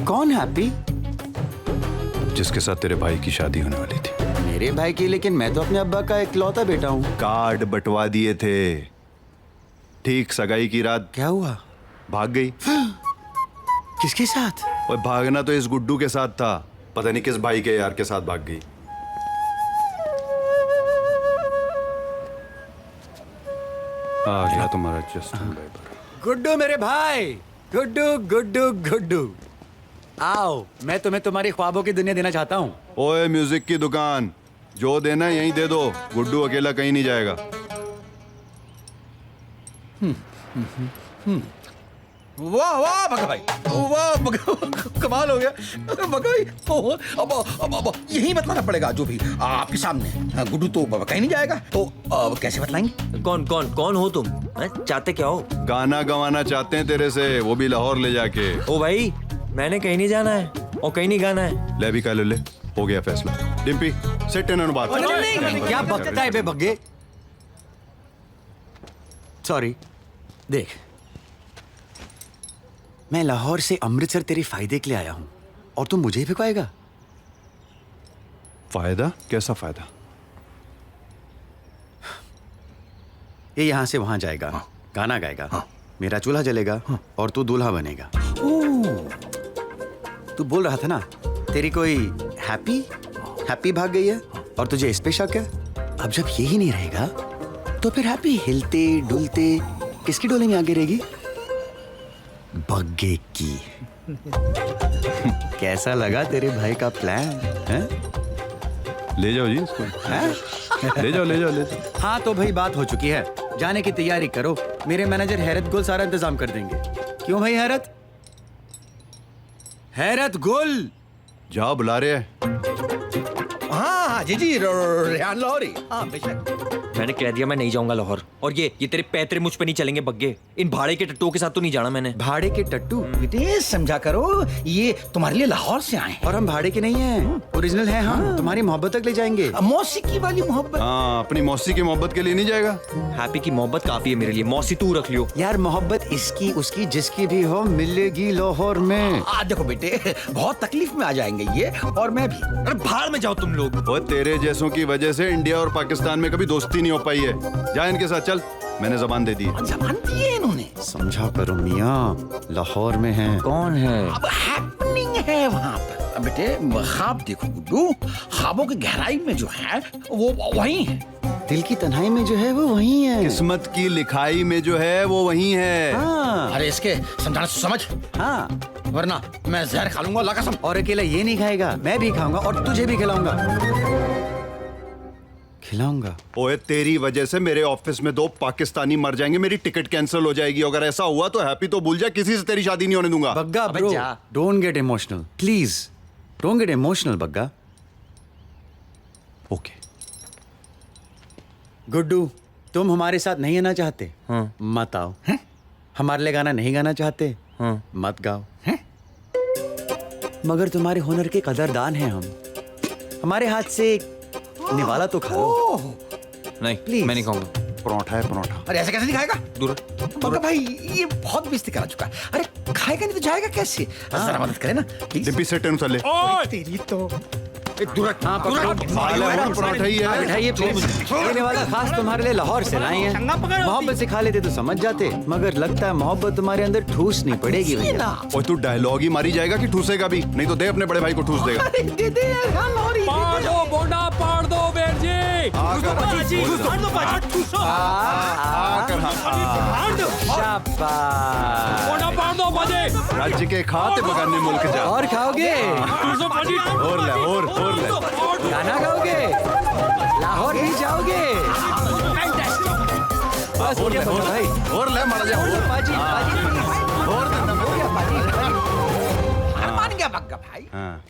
कौन हैप्पी? जिसके साथ तेरे भाई की शादी होने वाली थी। मेरे भाई की? लेकिन मैं तो अपने अब्बा का इकलौता बेटा हूँ। कार्ड बंटवा दिए थे। ठीक सगाई की रात क्या हुआ? भाग गई। किसके साथ? और भागना तो इस गुड्डू के साथ था, पता नहीं किस भाई के यार के साथ भाग गई। आ गया तुम्हारा जस्टिन बीबर। गुड्डू मेरे भाई, गुड्डू गुड्डू गुड्डू, आओ मैं तुम्हें तुम्हारी ख्वाबों की दुनिया देना चाहता हूँ। ओए म्यूजिक की दुकान, जो देना है यहीं दे दो। गुड्डू अकेला कहीं नहीं जाएगा। वाह वाह भगा भाई, वाह भगा, कमाल हो गया भगा भाई। अब यही बताना पड़ेगा जो भी आपके सामने। गुड्डू तो कहीं नहीं जाएगा, तो कैसे बतलाएंगे? कौन कौन कौन हो तुम? चाहते क्या हो? गाना गवाना चाहते हैं तेरे से, वो भी लाहौर ले जाके। ओ भाई मैंने कहीं नहीं जाना है और कहीं नहीं गाना है। ले भी कह ले, हो गया फैसला। डिम्पी सेट इन बात। क्या बकता है बे बग्गे? सॉरी, देख मैं लाहौर से अमृतसर तेरे फायदे के लिए आया हूं और तू मुझे ही भिगवाएगा? फायदा? कैसा फायदा? ये यहां से वहां जाएगा, गाना गाएगा, मेरा चूल्हा जलेगा और तू दूल्हा बनेगा। तू बोल रहा था ना तेरी कोई हैप्पी भाग गई है और तुझे इस पे शक है। अब जब ये ही नहीं रहेगा तो फिर हैप्पी हिलते डुलते किसकी डोले में आगे रहेगी? बग्गे की। कैसा लगा तेरे भाई का प्लान है? ले जाओ जी इसको। ले जाओ। हाँ तो भाई बात हो चुकी है, जाने की तैयारी करो। मेरे मैनेजर हैरत गुल सारा इंतजाम कर देंगे। क्यों भाई हैरत गुल? जाओ बुला रहे हैं। हाँ जी रेहान लाहौरी। हाँ बेशक। मैंने कह दिया मैं नहीं जाऊंगा लाहौर। और ये तेरे पैतरे मुझ पे नहीं चलेंगे बग्गे। इन भाड़े के टट्टुओं के साथ तो नहीं जाना मैंने। भाड़े के टट्टू? बेटे समझा करो, ये तुम्हारे लिए लाहौर से आए हैं। और हम भाड़े के नहीं हैं, ओरिजिनल हैं हम। तुम्हारी मोहब्बत तक ले जाएंगे। मौसीकी वाली मोहब्बत? हाँ, अपनी मौसी की मोहब्बत के लिए नहीं जाएगा। हैप्पी की मोहब्बत काफी है मेरे लिए, मौसी तू रख लियो। यार मोहब्बत इसकी उसकी जिसकी भी हो मिलेगी लाहौर में। देखो बेटे बहुत तकलीफ में आ जाएंगे ये और मैं भी। अरे बाहर में जाओ तुम लोग। और तेरे जैसों की वजह से इंडिया और पाकिस्तान में कभी दोस्ती नहीं हो पाई है। जा इनके साथ चल, मैंने जबान दे दी। जबान दी है इन्होंने? समझा करो मियाँ, लाहौर में है। कौन है? अब हैपनिंग है वहाँ पर। बेटे ख्वाब देखो गुड्डू, ख्वाबों की गहराई में जो है वो वही है। दिल की तन्हाई में जो है वो वही है। किस्मत की लिखाई में जो है वो वही है। हाँ। अरे इसके समझाना समझ। हाँ वरना मैं जहर खा लूंगा अल्लाह कसम। और अकेला ये नहीं खाएगा, मैं भी खाऊंगा और तुझे भी खिलाऊंगा। खिलाऊंगा। ओए तेरी वजह से मेरे ऑफिस में 2 पाकिस्तानी मर जाएंगे, मेरी टिकट कैंसिल हो जाएगी। अगर ऐसा हुआ तो हैप्पी तो भूल जा, किसी से तेरी शादी नहीं होने दूंगा। Bagga bro, don't get emotional please, don't get emotional Bagga. Okay Guddu, तुम हमारे साथ नहीं आना चाहते? हाँ। मत आओ। हमारे लिए गाना नहीं गाना चाहते? हाँ। मत गाओ। मगर तुम्हारे हुनर के कदरदान हैं हम। हमारे हाथ से निवाला तो खा लो। नहीं प्लीज, मैं नहीं खाऊंगा। परोठा है परोठा। अरे ऐसे कैसे नहीं खाएगा? दूर बग्गा भाई ये बहुत बेइज्जती करा चुका है। अरे खाएगा नहीं तो जाएगा कैसे? जरा मदद करे ना प्लीज। डिब्बी से टेन चले। तेरी तो परोठा ही है। ये निवाला खास तुम्हारे लिए लाहौर से लाए हैं। मोहब्बत से खा लेते तो समझ जाते, मगर लगता है मोहब्बत तुम्हारे अंदर ठूस नहीं पड़ेगी भैया। और तू डायलॉग ही मारी जाएगा कि ठूसेगा भी? नहीं तो दे अपने बड़े भाई को ठूस देगा। पाड़ दो बोंडा, पाड़ दो बेर जी। बोंडा पाड़ दो बाजे। राज्य के खाते बगाने मुल्क जा। और खाओगे? और ले और ले। गाना गाओगे? लाहौर ही जाओगे? और ले मर जा। मान गया बग्गा भाई।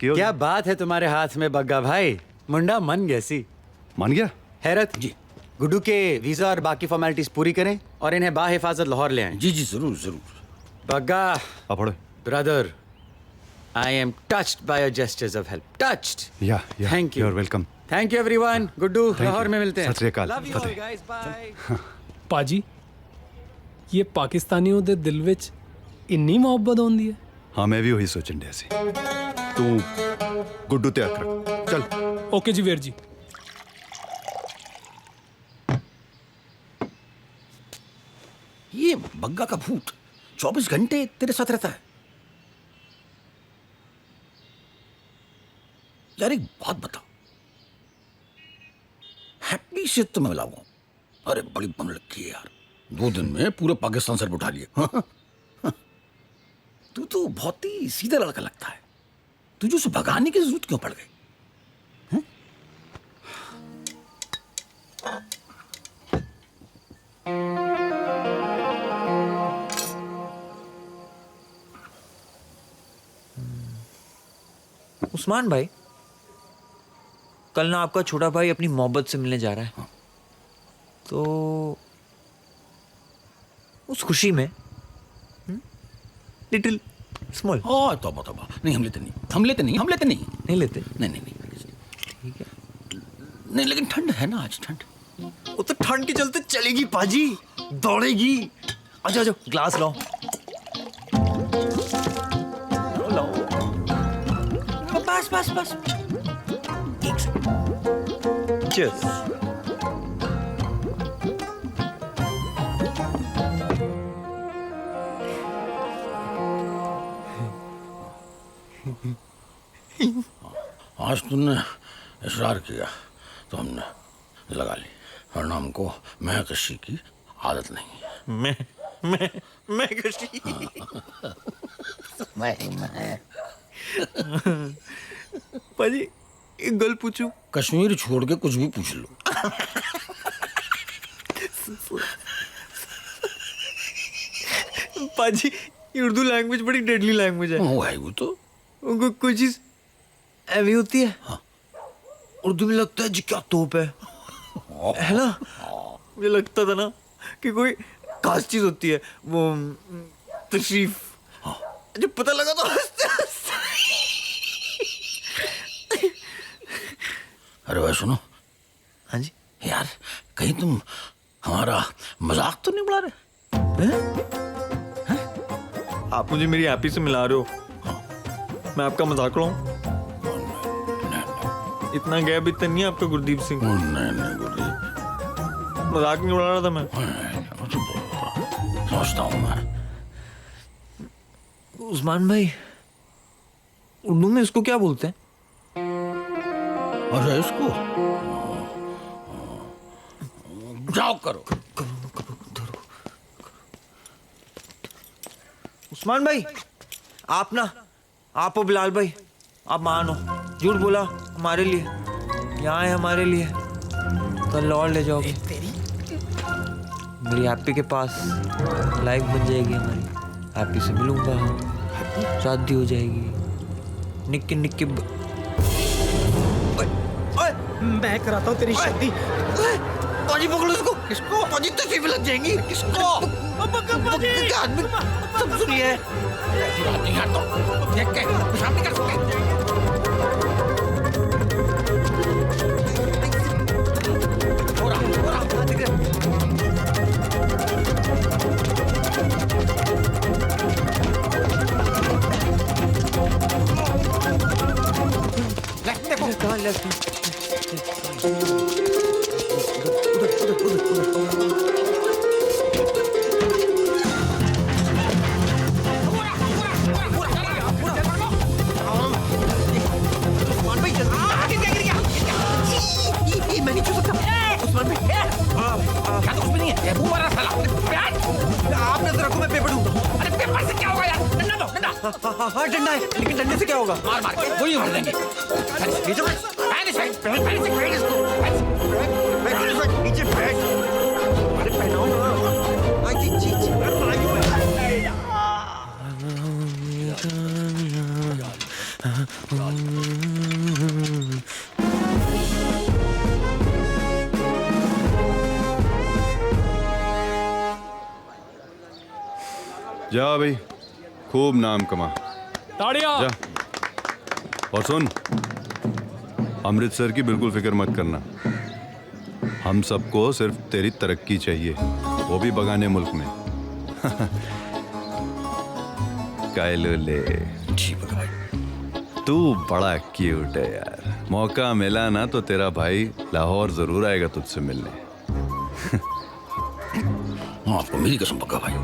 क्या बात है तुम्हारे हाथ में बग्गा भाई, मुंडा मन गैसी। मान गया? हैरत जी, गुड्डू के वीजा और बाकी फॉर्मेलिटीज पूरी करें और इन्हें बाहिफाजत लाहौर ले आएं। जी जी जरूर जरूर। Bagga brother, I am touched by your gestures of help. Touched. Yeah. Thank you. You're welcome. Thank you everyone. Guddu, Lahore में मिलते हैं। सत श्री अकाल। Love you all guys. Bye. पाजी, ये पाकिस्तानियों दे दिल विच इन्नी मोहब्बत होंदी है। हाँ मैं भी वही सोचन डया सी। तू गुड्डू ते अकर चल। ओके जी वीर जी। ये बग्गा का भूत 24 घंटे तेरे साथ रहता है। यार एक बात बता, हैप्पी से तो मैं मिलाऊंगा। अरे बड़ी बन रखी है यार, 2 दिन में पूरे पाकिस्तान सर पे उठा लिए। तू तो बहुत ही सीधा लड़का लगता है। तुझे उसे भगाने की जरूरत क्यों पड़ गई? उस्मान भाई, कल ना आपका छोटा भाई अपनी मोहब्बत से मिलने जा रहा है। तो उस खुशी में लिटिल स्मॉल। तौबा नहीं, हम लेते नहीं। ठीक है। नहीं लेकिन ठंड है ना आज, ठंड। वो तो ठंड के चलते चलेगी पाजी, दौड़ेगी। आ जाओ ग्लास लाओ। बस एक सेकंड। Cheers. आज तुमने इशरार किया तो हमने लगा ली, वरना हमको महकशी की आदत नहीं है। महकशी। पाजी एक गल पूछूं? कश्मीर छोड़ के कुछ भी पूछ लो। पाजी ये उर्दू लैंग्वेज बड़ी डेडली लैंग्वेज है। वो है वो तो। उनको कोई चीज ऐवी होती है। हाँ। उर्दू में लगता है जी क्या तोप है ना? मुझे लगता था ना कि कोई खास चीज होती है, वो तशरीफ। जब पता लगा तो अरे भाई सुनो। हाँ जी यार, कहीं तुम हमारा मजाक तो नहीं उड़ा रहे? आप मुझे मेरी हैप्पी से मिला रहे हो? मैं आपका मजाक उड़ाऊं? इतना गैप इतना नहीं है आपका गुरदीप सिंह। नहीं गुरदीप, मजाक नहीं उड़ा रहा था मैं। समझता हूँ मैं। उस्मान भाई, उर्दू में इसको क्या बोलते हैं? अच्छा इसको जाओ करो। उस्मान भाई, आप और बिलाल भाई, आप मानो झूठ बोला हमारे लिए, यहाँ है हमारे लिए। कल और ले जाओगे मेरी हैप्पी के पास, लाइफ बन जाएगी हमारी, हैप्पी से मिलूंगा, शादी हो जाएगी, निक्की निक्की मैं कराता हूँ तेरी शादी। पाजी पकड़ो इसको। किसको? पाजी तस्वीर में लग जाएंगी। किसको? आदमी सब सुनिए। ऐसी बात नहीं करता। देख के पेशाब नहीं कर सकते। हाँ डंडा है, लेकिन डंडे से क्या होगा? मार मार के वही मार देंगे। नीचे बैठ। अरे पहनाओ ना। आई जी जी। जा भाई, खूब नाम कमा। ताड़िया। जा। और सुन, अमृतसर की बिल्कुल फिक्र मत करना, हम सबको सिर्फ तेरी तरक्की चाहिए, वो भी बगाने मुल्क में। कायलोले, तू बड़ा क्यूट है यार, मौका मिला ना तो तेरा भाई लाहौर जरूर आएगा तुझसे मिलने। आपको मेरी कसम पक्का भाई,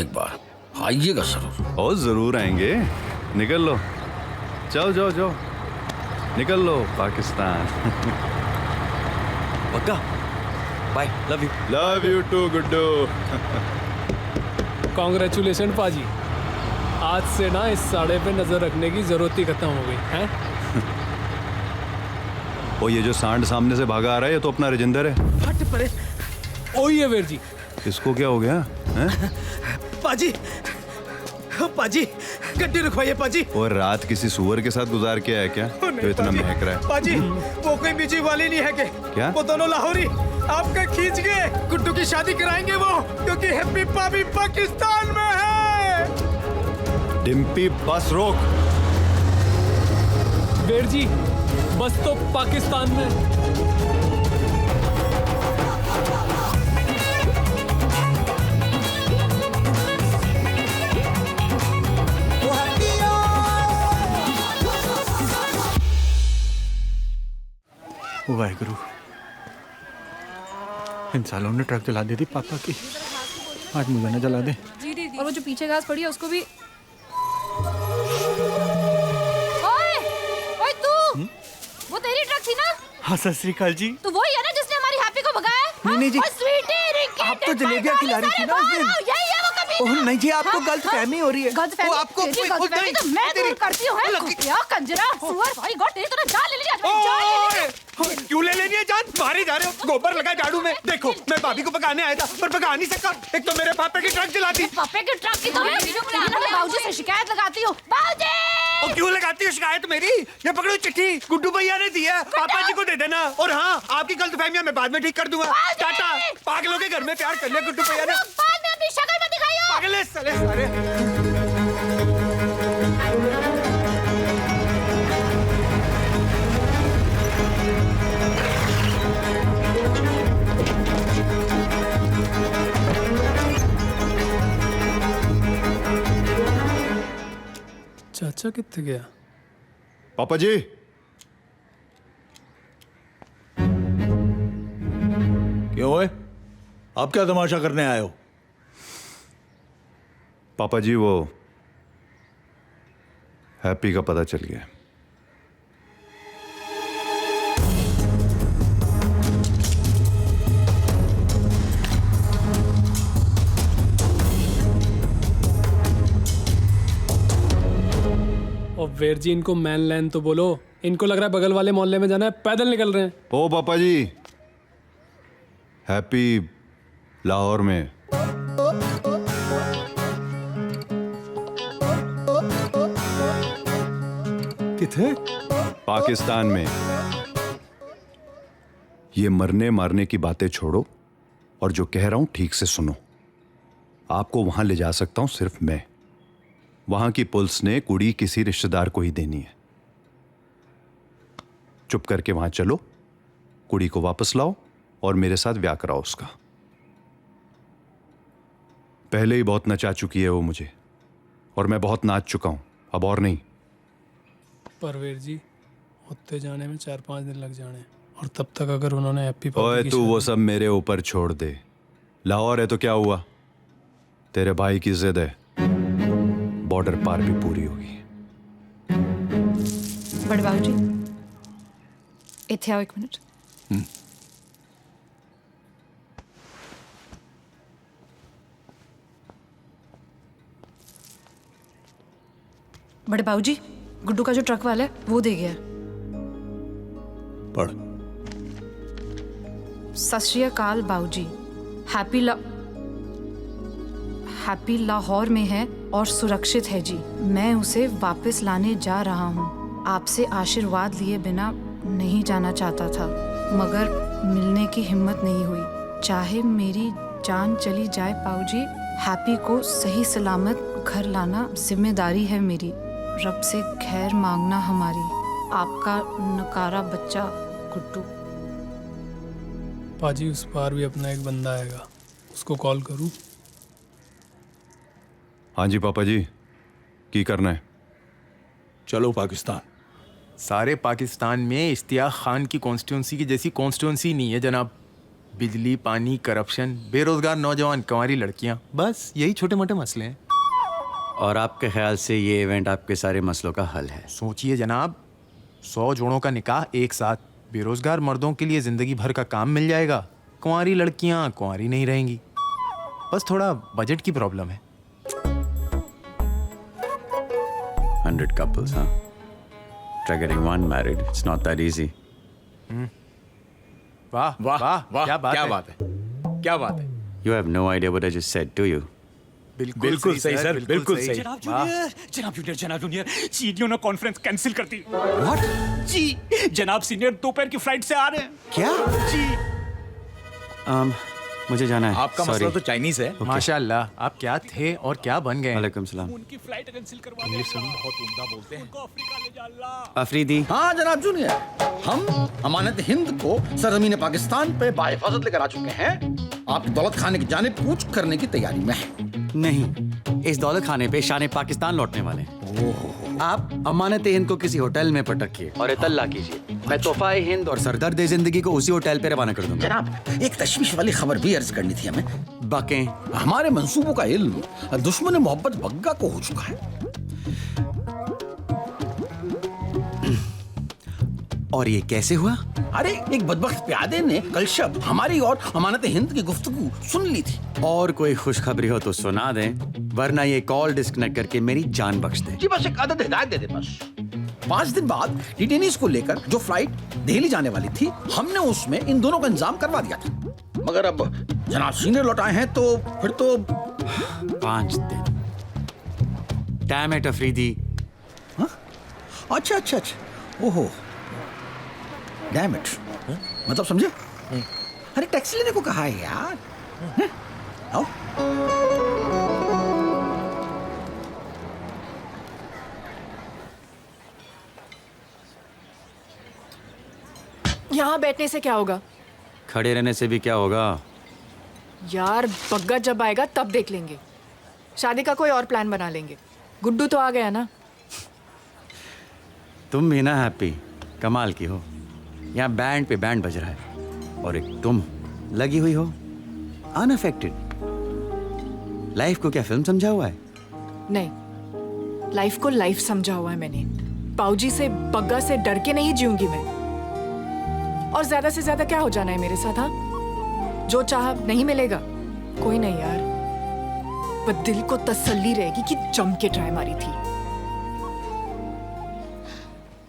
एक बार आइएगा जरूर। और जरूर आएंगे, निकल लो, जाओ जाओ जाओ, निकल लो पाकिस्तान। पक्का, bye, love you too Guddu. Congratulation पाजी, आज से ना इस साड़े पे नजर रखने की जरूरत ही खत्म हो गई है। ओ ये जो सांड सामने से भागा आ रहा है, ये तो अपना राजेंद्र है। हट परे। ओ ये वीर जी, इसको क्या हो गया है? पाजी, पाजी गड्डी रुकवाइए पाजी। और रात किसी सुअर के साथ गुजार के आया क्या, तो इतना महक रहा है? पाजी वो कोई बीजी वाली नहीं है के? क्या? वो दोनों लाहौरी आपका खींच गए, गुड्डू की शादी कराएंगे वो, क्योंकि हैप्पी पापी पाकिस्तान में है। डिम्पी बस रोक। वीर जी बस तो पाकिस्तान में। वाहेगुरु, इन सालों ने ट्रक जला दी थी पापा की, आज मुझे न जला दे। जी दीदी। और वो जो पीछे घास पड़ी है उसको भी। ओए, ओए तू, वो तेरी ट्रक थी ना? हाँ सत श्री अकाल जी। तो वही है ना जिसने हमारी हैप्पी को भगाया? नहीं नहीं जी, आप तो जलेबियाँ खिला रही थी ना उस दिन। ओह नहीं जी, आपको गलत फहमी हो रही है। वो आपको तो मैं दूर करती हूँ। क्या कंजरा सुअर, भाई गॉड, तेरी तो ना जान ले ली आज, जान ले ली। क्यों ले लेनी है जान? मारे जा रहे हो, गोबर लगा झाड़ू में। देखो मैं भाभी को भगाने आया था, पर भगा नहीं सका। एक तो मेरे पापे की ट्रक जलाती। पापे की ट्रक की तो मैं बाबूजी से शिकायत लगाती हूँ। बाबूजी! और क्यों लगाती हो शिकायत मेरी? ये पकड़ो चिट्ठी, गुड्डू भैया ने दी है, पापा जी को दे देना। और हाँ, आपकी गलतफहमियां मैं बाद में ठीक कर दूंगा। टाटा। पागलों के घर में प्यार कर लिया गुड्डू भैया ने। बाद में अपनी शक्ल मत दिखाइयो। पागल है साले सारे। चाचा कितने गया? पापा जी, क्यों है? आप क्या तमाशा करने आए हो? पापा जी वो हैप्पी का पता चल गया। और वीर जी इनको मैन लैन तो बोलो, इनको लग रहा है बगल वाले मोहल्ले में जाना है, पैदल निकल रहे हैं। ओ पापा जी, हैप्पी लाहौर में। किथे? पाकिस्तान में। ये मरने मारने की बातें छोड़ो और जो कह रहा हूं ठीक से सुनो। आपको वहां ले जा सकता हूं सिर्फ मैं। वहां की पुलिस ने कुड़ी किसी रिश्तेदार को ही देनी है। चुप करके वहां चलो, कुड़ी को वापस लाओ और मेरे साथ ब्याह कराओ उसका। पहले ही बहुत नचा चुकी है वो मुझे, और मैं बहुत नाच चुका हूं, अब और नहीं। परवेर जी, होते जाने में 4-5 दिन लग जाने, और तब तक अगर उन्होंने हैप्पी ओए तू वो सब मेरे ऊपर छोड़ दे। लाहौर है तो क्या हुआ, तेरे भाई की जिद है, बॉर्डर पार भी पूरी होगी। बड़े बाबू जी, इथे आओ 1 मिनट। बड़े बाबू जी, गुड्डू का जो ट्रक वाला है वो दे गया है। पढ़। सत श्री अकाल बाबू जी, हैप्पी लाहौर में है और सुरक्षित है जी। मैं उसे वापस लाने जा रहा हूँ। आपसे आशीर्वाद लिए बिना नहीं जाना चाहता था, मगर मिलने की हिम्मत नहीं हुई। चाहे मेरी जान चली जाए बाबू जी, हैप्पी को सही सलामत घर लाना जिम्मेदारी है मेरी। रब से खैर मांगना हमारी। आपका नकारा बच्चा गुड्डू। पाजी, उस पार भी अपना एक बंदा आएगा, उसको कॉल करूं? हाँ जी पापा जी, की करना है? चलो पाकिस्तान। सारे पाकिस्तान में इश्तियाक खान की कॉन्स्टिट्यूंसी की जैसी कॉन्स्टिट्यूंसी नहीं है जनाब। बिजली, पानी, करप्शन, बेरोजगार नौजवान, कंवारी लड़कियां, बस यही छोटे मोटे मसले हैं। और आपके ख्याल से ये इवेंट आपके सारे मसलों का हल है? सोचिए जनाब, 100 जोड़ों का निकाह एक साथ, बेरोजगार मर्दों के लिए जिंदगी भर का काम मिल जाएगा, कुंवारी लड़कियां कुंवारी नहीं रहेंगी। बस थोड़ा बजट की प्रॉब्लम है। 100 couples, huh? Try getting one married. It's not that easy. वाह वाह वाह, क्या बात है, क्या बात है। You have no idea what I just said, do you? बिल्कुल सही सर, बिल्कुल सही। जनाब जूनियर, सीनियर ने कॉन्फ्रेंस कैंसिल कर दी। What? जी, जनाब सीनियर दोपहर की फ्लाइट से आ रहे हैं। क्या? जी। मुझे जाना है। आपका मसला तो चाइनीज है। माशाल्लाह, आप क्या थे और क्या बन गए। वालेकुम सलाम। उनकी फ्लाइट कैंसिल करवा दो। बहुत उम्दा बोलते हैं। उनको अफ्रीका ले जा अल्लाह। अफरीदी। हाँ जनाब जूनियर, हम अमानत हिंद को सरजमीन पाकिस्तान पे बाहिफाजत लेकर आ चुके हैं। आपकी दौलत खाने की जानिब कूच करने की तैयारी में है। नहीं, इस दौलत खाने पे शान पाकिस्तान लौटने वाले हैं। आप अमानत हिंद को किसी होटल में पटकिए और इतला कीजिए। मैं तोहफा हिंद और सरदर्द जिंदगी को उसी होटल पे रवाना कर दूंगा। जनाब, एक तशवीश वाली खबर भी अर्ज करनी थी हमें। बाकें? हमारे मंसूबों का इल्म दुश्मन मोहब्बत बग्गा को हो चुका है। और ये कैसे हुआ? अरे, एक बदबख्त प्यादे ने कल शब हमारी और अमानत हिंद की गुफ्तगू सुन ली थी। और कोई खुशखबरी हो तो सुना दें, वरना ये कॉल डिस्कनेक्ट करके मेरी जान बख्श दे। जी बस एक आदत हिदायत दे दे बस। 5 दिन बाद डिटेनीज को लेकर जो फ्लाइट दिल्ली जाने वाली थी, हमने उसमें इन दोनों का इंतजाम करवा दिया था। मगर अब जनाब सीनियर लौटाए हैं तो फिर तो 5 दिन। Damn it Afridi. अच्छा अच्छा अच्छा, ओहो डैम इट, मतलब समझे? अरे टैक्सी लेने को कहा है यार। आओ। यहाँ बैठने से क्या होगा? खड़े रहने से भी क्या होगा? यार बग्गा जब आएगा तब देख लेंगे। शादी का कोई और प्लान बना लेंगे। गुड्डू तो आ गया ना। तुम भी ना हैप्पी, कमाल की हो। यहाँ बैंड पे बैंड बज रहा है और एक तुम लगी हुई हो अनअफेक्टेड। लाइफ को क्या फिल्म समझा हुआ है? नहीं, लाइफ को लाइफ समझा हुआ है मैंने। पाऊजी से बग्गा से डर के नहीं जीऊंगी मैं। और ज्यादा से ज्यादा क्या हो जाना है मेरे साथ? हाँ, जो चाहा नहीं मिलेगा। कोई नहीं यार, पर दिल को तसल्ली रहेगी कि जम के ट्राई मारी थी।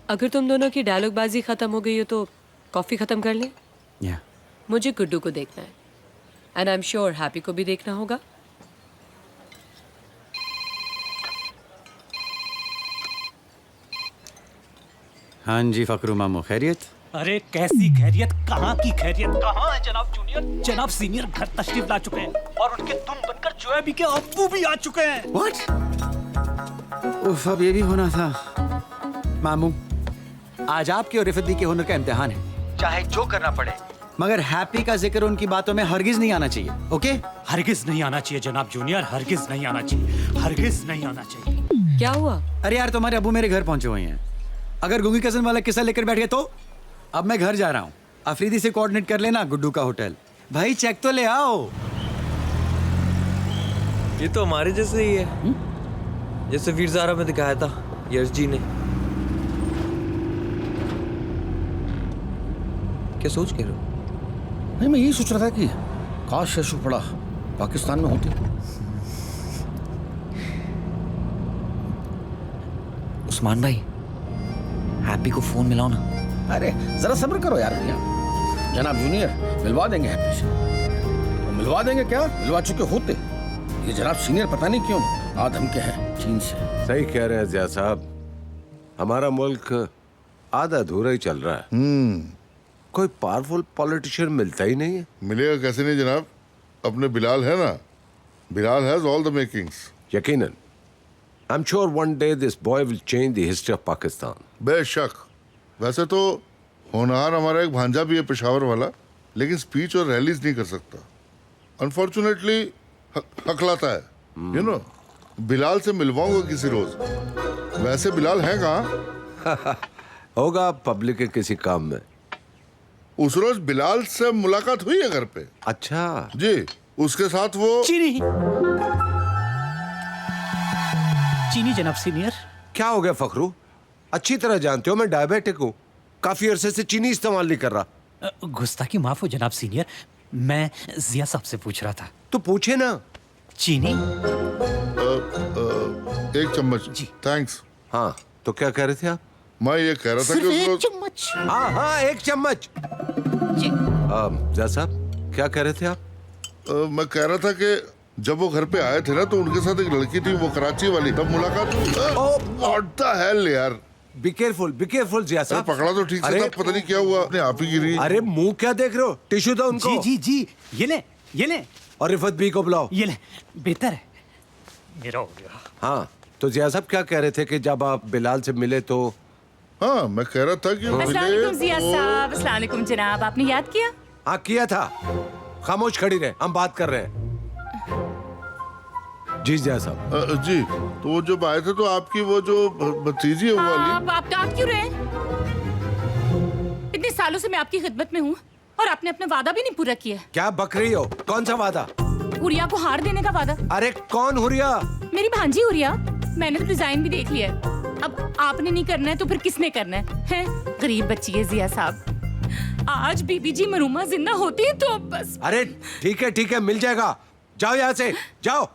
अगर तुम दोनों की डायलॉग बाजी खत्म हो गई हो तो कॉफी खत्म कर लें। या मुझे गुड्डू को देखना है। And I am sure happy को भी देखना होगा। हाँ जी फकरू मामू, खैरियत? अरे कैसी खैरियत, कहाँ की खैरियत, कहाँ है जनाब जूनियर? जनाब सीनियर घर तशरीफ ला चुके हैं और उनके तुम बनकर जोएबी के अब्बू भी आ चुके हैं। What? उफ, अब ये भी होना था। मामू, आज आपके और रिफत दी के हुनर का इम्तिहान है, चाहे जो करना पड़े, मगर हैप्पी का जिक्र उनकी बातों में हरगिज नहीं आना चाहिए, ओके? हरगिज नहीं आना चाहिए जनाब जूनियर, हरगिज नहीं आना चाहिए, हरगिज नहीं आना चाहिए। क्या हुआ? अरे यार, तुम्हारे अब्बू मेरे घर पहुंचे हुए हैं। अगर गूंगी कजन वाला किस्सा लेकर बैठ गए तो अब मैं घर जा रहा हूँ। अफरीदी से कोऑर्डिनेट कर लेना गुड्डू का होटल। भाई चेक तो ले आओ। ये तो हमारे जैसे ही है, जैसे वीर ज़ारा में दिखाया था यश जी ने। क्या सोच कह रहे हो? नहीं, मैं यही सोच रहा था कि काश यशु पड़ा पाकिस्तान में होती। उस्मान भाई, हैप्पी को फोन मिलाओ ना। अरे जरा सब्र करो यार भैया, जनाब जूनियर मिलवा देंगे हैप्पी से। वो मिलवा देंगे क्या, मिलवा चुके होते। ये जनाब सीनियर पता नहीं क्यों आधम के हैं चीन से। सही कह रहे हैं जिया साहब, हमारा मुल्क आधा अधूरा ही चल रहा है। कोई पावरफुल पॉलिटिशियन मिलता ही नहीं है। मिलेगा कैसे नहीं जनाब, अपने बिलाल है ना, Bilal has all the makings. यकीनन, I am sure one day this boy will change the history of Pakistan. बेशक। वैसे तो होनहार हमारा एक भांजा भी है पेशावर वाला, लेकिन स्पीच और रैलीज नहीं कर सकता। अनफॉर्चुनेटली हकलाता है, यू नो। बिलाल से मिलवाऊंगा किसी रोज। वैसे बिलाल है कहाँ? होगा पब्लिक के किसी काम में। उस रोज बिलाल से मुलाकात हुई है घर पे। अच्छा जी, उसके साथ वो चीनी जनाब सीनियर। क्या हो गया फखरू? अच्छी तरह जानते हो मैं डायबिटिक हूँ, काफी अरसे से चीनी इस्तेमाल नहीं कर रहा। गुस्ताखी माफ हो जनाब सीनियर, मैं जिया साहब से पूछ रहा था। तो पूछे ना। चीनी एक चम्मच जी। थैंक्स। हाँ, तो क्या कह रहे थे आप? मैं ये कह रहा था कि एक चम्मच। हाँ हाँ, एक चम्मच जी। जिया साहब क्या कह रहे थे आप? मैं कह रहा था कि जब वो घर पे आए थे ना, तो उनके साथ एक लड़की थी, वो कराची वाली, तब मुलाकात हुई। व्हाट द हेल यार। बी केयरफुल जिया साहब। पकड़ा तो ठीक से, तब पता नहीं क्या हुआ, अपने आप ही गिरी। अरे मुंह क्या देख रहे हो? टिश्यू दो उनको। जी जी जी, ये ले। और रिफत बी को बुलाओ। ये ले, बेहतर है, मेरा हो गया। हाँ, तो जिया साहब क्या कह रहे थे कि जब आप बिलाल से मिले तो? हाँ, मैं कह रहा था कि अस्सलाम वालेकुम जिया साहब। अस्सलाम वालेकुम जनाब, आपने याद किया? हाँ किया था। खामोश खड़ी रहे, हम बात कर रहे हैं। जी जिया साहब। जी, तो वो जब आए थे तो आपकी वो जो भतीजी है वो वाली। आप डांट क्यों रहे हैं? इतने सालों से मैं आपकी खिदमत में हूँ और आपने अपना वादा भी नहीं पूरा किया। क्या बक रही हो? कौन सा वादा? हुरिया को हार देने का वादा। अरे कौन हुरिया? मेरी भांजी हुरिया। मैंने तो डिजाइन भी देख लिया है। अब आपने नहीं करना है तो फिर किसने करना है? गरीब बच्ची है जिया साहब। आज बीबी जी मरूमा जिंदा होती तो बस। अरे ठीक है, मिल जाएगा। जाओ यहाँ से, जाओ।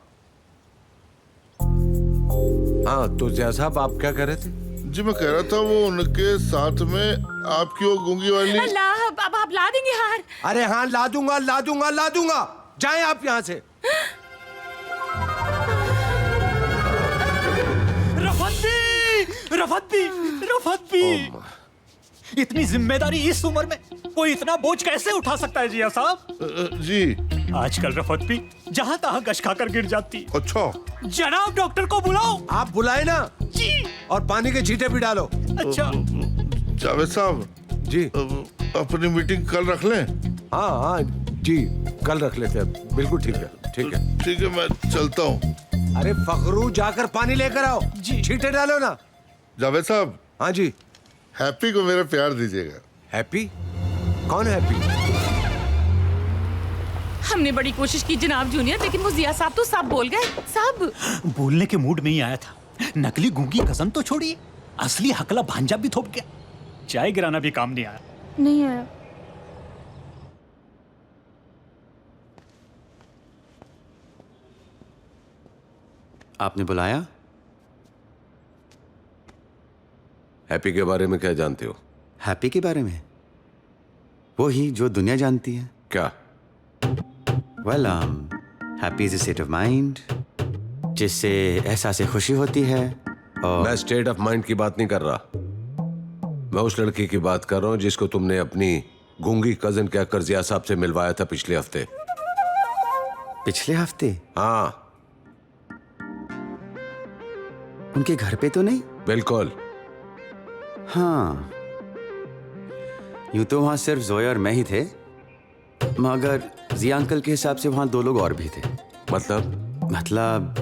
हाँ, तो जिया साहब आप क्या कह रहे थे? जी, मैं कह रहा था वो उनके साथ में आपकी वो गूंगी वाली। अल्लाह, अब आप ला देंगे हार? अरे हाँ, ला दूंगा। जाएं आप यहाँ से। रफत भी। इतनी जिम्मेदारी इस उम्र में कोई इतना बोझ कैसे उठा सकता है जिया साहब? जी, आजकल रफत भी जहाँ तहाँ गश खाकर गिर जाती। अच्छा। जनाब डॉक्टर को बुलाओ। आप बुलाए ना जी। और पानी के छींटे भी डालो। अच्छा। जावेद साहब जी, अपनी मीटिंग कल रख लें? हाँ जी, कल रख लेते हैं। बिल्कुल ठीक है, मैं चलता हूँ। अरे फखरू, जाकर पानी लेकर आओ। जी, छींटे डालो ना। जावेद साहब। हाँ जी। हैप्पी को मेरा प्यार दीजिएगा। हैप्पी? कौन हैप्पी? हमने बड़ी कोशिश की जनाब जूनियर, लेकिन वो जिया साहब तो सब बोल गए। सब बोलने के मूड में ही आया था। नकली गूंगी कसम तो छोड़िए, असली हकला भांजा भी थोप गया। चाय गिराना भी काम नहीं आया। नहीं आया। आपने बुलाया? हैप्पी के बारे में क्या जानते हो? हैप्पी के बारे में? वो ही जो दुनिया जानती है। क्या? Well happy is a state of mind जिससे एहसास खुशी होती है। और मैं स्टेट ऑफ माइंड की बात नहीं कर रहा, मैं उस लड़की की बात कर रहा हूँ जिसको तुमने अपनी गूंगी कजन के कर्जिया साहब से मिलवाया था पिछले हफ्ते। पिछले हफ्ते? हाँ। उनके घर पे तो नहीं? बिल्कुल। हाँ, यूं तो वहां सिर्फ जोया और मैं ही थे, मगर जिया अंकल के हिसाब से वहां 2 लोग और भी थे। मतलब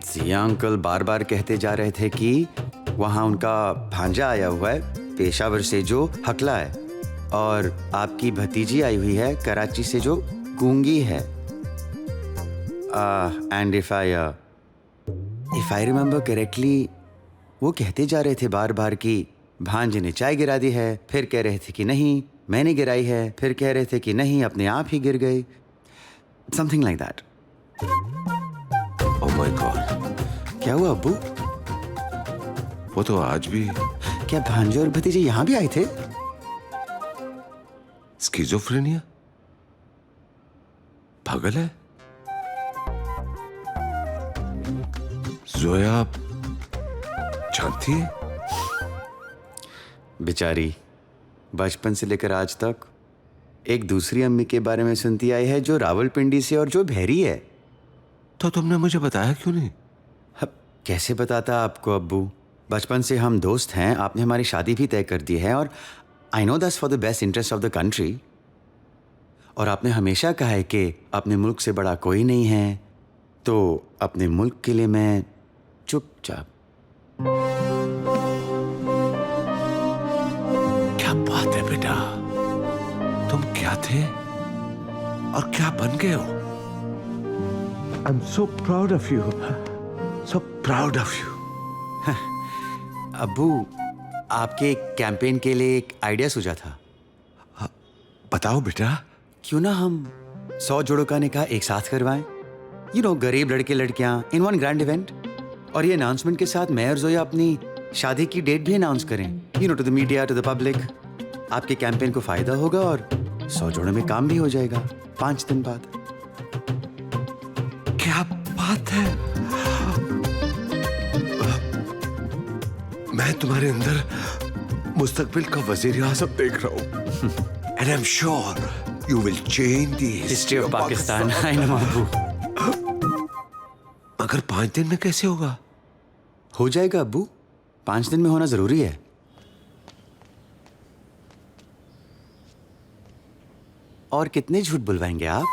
जिया अंकल बार बार कहते जा रहे थे कि वहां उनका भांजा आया हुआ है पेशावर से जो हकला है, और आपकी भतीजी आई हुई है कराची से जो गूंगी है। And if I remember correctly, वो कहते जा रहे थे बार बार कि भांजे ने चाय गिरा दी है, फिर कह रहे थे कि नहीं मैंने गिराई है, फिर कह रहे थे कि नहीं अपने आप ही गिर गई, something like that. Oh my God. क्या हुआ अब्बू? वो तो आज भी। क्या भांजे और भतीजे यहां भी आए थे? स्किज़ोफ्रेनिया? पागल है? जोया जानती है? बेचारी बचपन से लेकर आज तक एक दूसरी अम्मी के बारे में सुनती आई है जो रावलपिंडी से और जो बहरी है। तो तुमने मुझे बताया क्यों नहीं? कैसे बताता आपको अब्बू, बचपन से हम दोस्त हैं, आपने हमारी शादी भी तय कर दी है, और I know that's for the best interest of the country. और आपने हमेशा कहा है कि अपने मुल्क से बड़ा कोई नहीं है, तो अपने मुल्क के लिए मैं चुपचाप। क्या बात है बेटा, तुम क्या थे और क्या बन गए हो? I am so proud of you, so proud of you. अब्बू, आपके कैंपेन के लिए एक आइडिया सूझा था। बताओ बेटा। क्यों ना हम 100 जोड़ों का निकाह एक साथ करवाएं, यू नो, गरीब लड़के लड़कियां इन वन ग्रैंड इवेंट। और ये अनाउंसमेंट के साथ मैं और जोया अपनी शादी की डेट भी अनाउंस करें, you know, to the media, to the public. आपके कैंपेन को फायदा होगा और 100 जोड़ों में काम भी हो जाएगा 5 दिन बाद। क्या बात है, मैं तुम्हारे अंदर मुस्तकबिल का वजीर आज़म देख रहा हूं। And I am sure you will change the history of Pakistan. I know अब्बू। मगर 5 दिन में कैसे होगा? हो जाएगा अब्बू, 5 दिन में होना जरूरी है। और कितने झूठ बुलवाएंगे आप?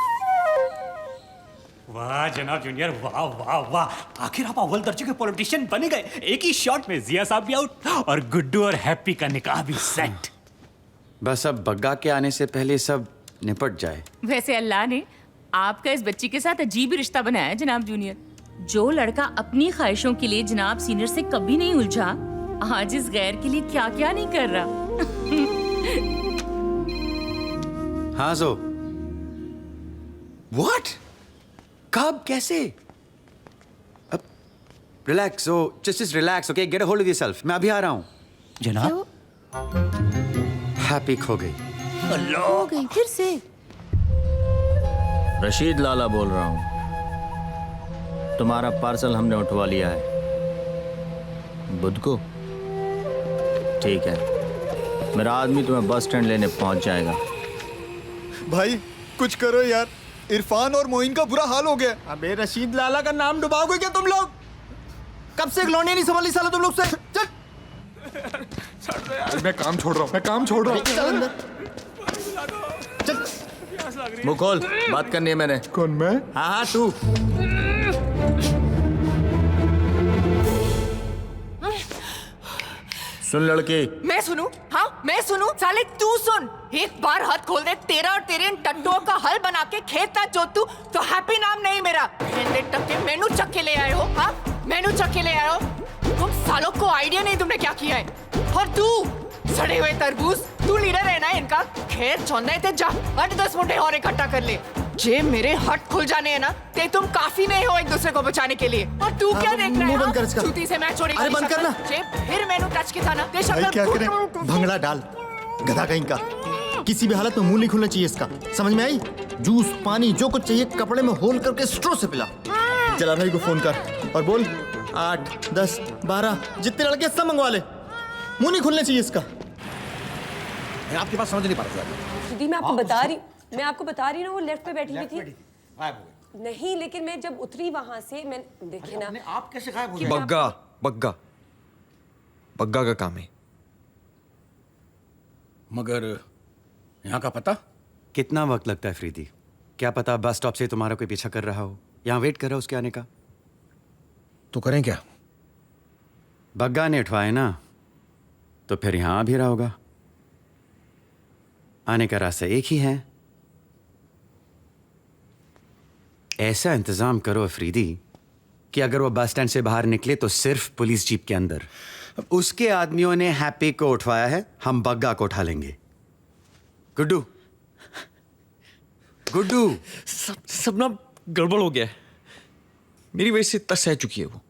वाह जनाब जूनियर, वाह वाह वाह, आखिर आप अव्वल दर्जे के पॉलिटिशियन बन गए। एक ही शॉट में जिया साहब भी आउट और गुड्डू और हैप्पी का निकाह भी सेट। बस अब बग्गा के आने से पहले सब निपट जाए। वैसे अल्लाह ने आपका इस बच्ची के साथ अजीब रिश्ता बनाया है जनाब जूनियर। जो लड़का अपनी ख्वाहिशों के लिए जनाब सीनियर से कभी नहीं उलझा, आज इस गैर के लिए क्या क्या नहीं कर रहा। हाँ जो व्हाट, कब, कैसे? अब relax, just relax, okay, get a hold of yourself. मैं अभी आ रहा हूँ। जनाब, हैप्पी खो गई। हो गई फिर से? रशीद लाला बोल रहा हूँ, तुम्हारा पार्सल हमने उठवा लिया है। बुध को? ठीक है, मेरा आदमी तुम्हें बस स्टैंड लेने पहुंच जाएगा। भाई कुछ करो यार, इरफान और मोइन का बुरा हाल हो गया। अबे रशीद लाला का नाम डुबाओगे क्या तुम लोग? कब से लौंडे नहीं संभाली साला तुम लोग से। चल मैं काम छोड़ रहा हूँ, मैं काम छोड़ रहा हूँ। चल अंदर। मुंह खोल, बात करनी है मैंने। कौन, मैं? हाँ हाँ तू। सुन लड़की। मैं सुनूं? हाँ मैं सुनूं? साले तू सुन, एक बार हाथ खोल दे तेरा और तेरे इन टट्टुओं का हल बना के खेत ना जोतू तो हैप्पी नाम नहीं मेरा। टक्के मेनू चक के ले आए हो। हाँ मेनू चक के ले आए हो। तुम सालों को आइडिया नहीं तुमने क्या किया है। और तू सड़े हुए तरबूज, तू लीडर है ना इनका। खेत चौंदा है जा 8-10 मुंडे और इकट्ठा कर ले। जे मेरे हट खुल जाने हैं ना, ते तुम काफी नहीं हो एक दूसरे को बचाने के लिए। और तू क्या देख रहा है? बंद कर इसका। चूती से मैं छोड़ी। अरे बंद करना। जे फिर मैनू टच किया था ना, भाई क्या करें, भंगड़ा डाल, गधा कहीं का। किसी भी हालत में मुंह नहीं खुलना चाहिए इसका, समझ में आई? जूस पानी जो कुछ चाहिए कपड़े में होल करके स्ट्रो से पिला। जला भाई को फोन कर और बोल 8, 10, 12 जितने लड़के सब मंगवा ले, मुंह नहीं खुलना चाहिए इसका। मैं आपकी बात समझ नहीं पा रहा। दीदी मैं आपको बता रही ना, वो लेफ्ट पे बैठी हुई थी। नहीं, लेकिन मैं जब उतरी वहां से मैं देखे ना। आप कैसे गायब हो गए? बग्गा बग्गा बग्गा का काम है। मगर यहाँ का पता? कितना वक्त लगता है फ्रीदी? क्या पता बस स्टॉप से तुम्हारा कोई पीछा कर रहा हो, यहाँ वेट कर रहा हो उसके आने का। तो करें क्या? बग्गा ने उठवाए ना, तो फिर यहाँ आ भी रहा होगा। आने का रास्ता एक ही है। ऐसा इंतजाम करो अफरीदी कि अगर वो बस स्टैंड से बाहर निकले तो सिर्फ पुलिस जीप के अंदर। उसके आदमियों ने हैप्पी को उठवाया है, हम बग्गा को उठा लेंगे। गुड्डू गुड्डू सब ना गड़बड़ हो गया है। मेरी वजह से इतना सह चुकी है वो,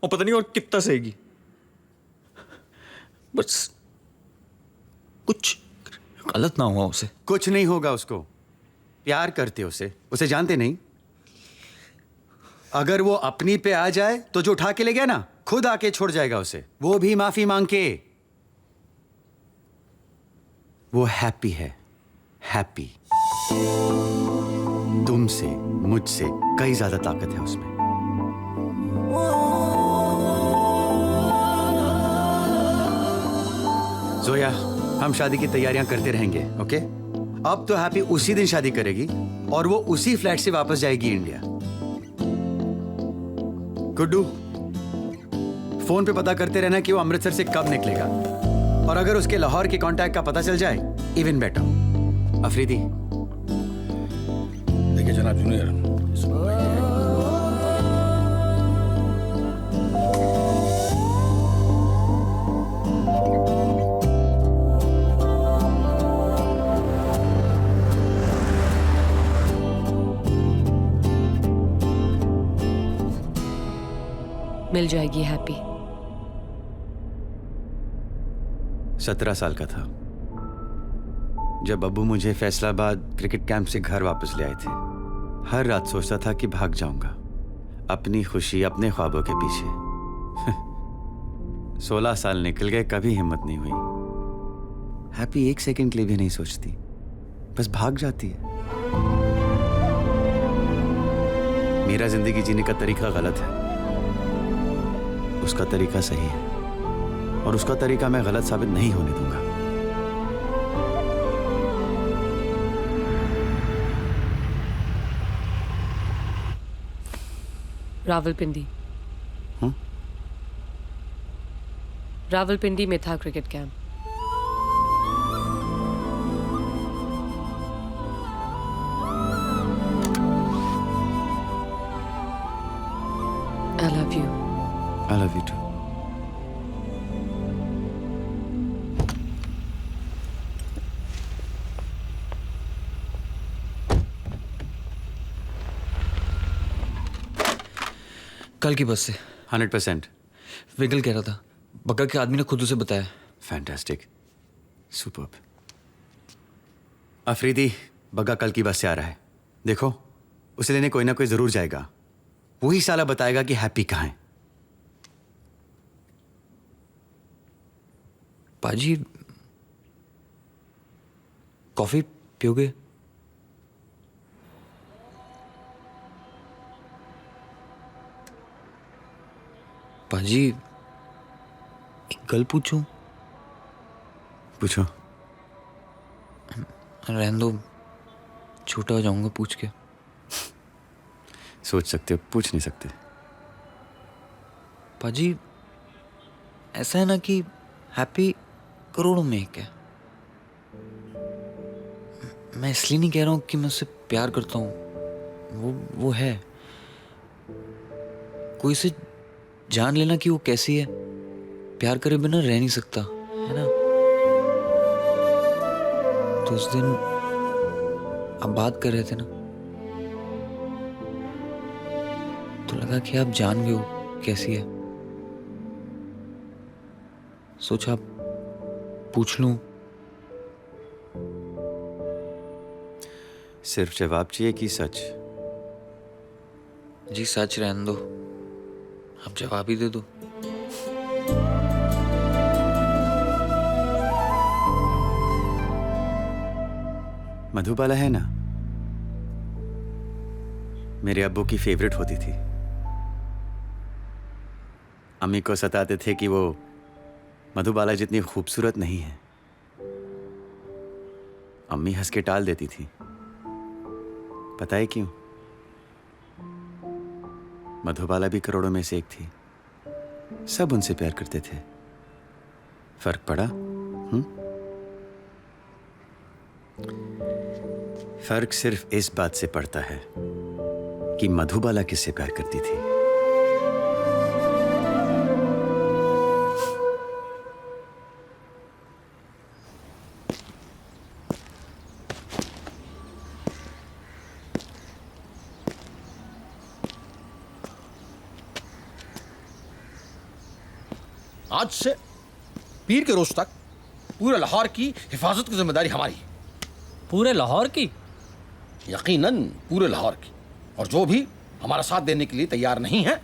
और पता नहीं और कितना सहेगी। बस कुछ गलत ना हुआ उसे। कुछ नहीं होगा, उसको प्यार करते उसे जानते नहीं। अगर वो अपनी पे आ जाए तो जो उठा के ले गया ना, खुद आके छोड़ जाएगा उसे, वो भी माफी मांग के। वो हैप्पी है, हैप्पी। तुमसे मुझसे कई ज्यादा ताकत है उसमें। जोया, हम शादी की तैयारियां करते रहेंगे, ओके? अब तो हैप्पी उसी दिन शादी करेगी और वो उसी फ्लैट से वापस जाएगी इंडिया। गुड्डू, फोन पे पता करते रहना कि वो अमृतसर से कब निकलेगा, और अगर उसके लाहौर के कांटेक्ट का पता चल जाए इवन बेटर। अफरीदी। देखिए जनाब जूनियर, मिल जाएगी हैप्पी। 17 साल का था जब अब्बू मुझे फैसलाबाद क्रिकेट कैंप से घर वापस ले आए थे। हर रात सोचता था कि भाग जाऊंगा अपनी खुशी, अपने ख्वाबों के पीछे। 16 साल निकल गए, कभी हिम्मत नहीं हुई। हैप्पी एक सेकंड के लिए भी नहीं सोचती, बस भाग जाती है। मेरा जिंदगी जीने का तरीका गलत है, उसका तरीका सही है, और उसका तरीका मैं गलत साबित नहीं होने दूंगा। रावलपिंडी। रावलपिंडी में था cricket camp. I love you. I love you too. कल की बस से 100%। विगल कह रहा था, बग्गा के आदमी ने खुद उसे बताया। Fantastic, superb. अफरीदी, बग्गा कल की बस से आ रहा है। देखो, उसे लेने कोई ना कोई जरूर जाएगा। वही साला बताएगा कि हैप्पी कहाँ है। पाजी, कॉफी पियोगे? पाजी, एक गल पूछूं? पूछो। रहने दो, छोटा हो जाऊंगा पूछ के। सोच सकते हो, पूछ नहीं सकते। पाजी, ऐसा है ना कि हैप्पी करोड़ों में एक है। मैं इसलिए नहीं कह रहा हूं कि मैं उससे प्यार करता हूं, वो है। कोई से जान लेना कि वो कैसी है, प्यार करे बिना रह नहीं सकता, है ना? तो उस दिन आप बात कर रहे थे ना, तो लगा कि आप जान गए हो कैसी है। सोचा पूछ लूं, सिर्फ जवाब चाहिए कि सच? जी सच रहने दो, अब जवाब ही दे दो। मधुबाला है ना, मेरे अब्बू की फेवरेट होती थी। अम्मी को सताते थे कि वो मधुबाला जितनी खूबसूरत नहीं है। अम्मी हंस के टाल देती थी। पता है क्यों? मधुबाला भी करोड़ों में से एक थी। सब उनसे प्यार करते थे। फर्क पड़ा? फर्क सिर्फ इस बात से पड़ता है कि मधुबाला किससे प्यार करती थी। आज से पीर के रोज तक पूरे लाहौर की हिफाजत की जिम्मेदारी हमारी है। पूरे लाहौर की? यकीनन पूरे लाहौर की। और जो भी हमारा साथ देने के लिए तैयार नहीं है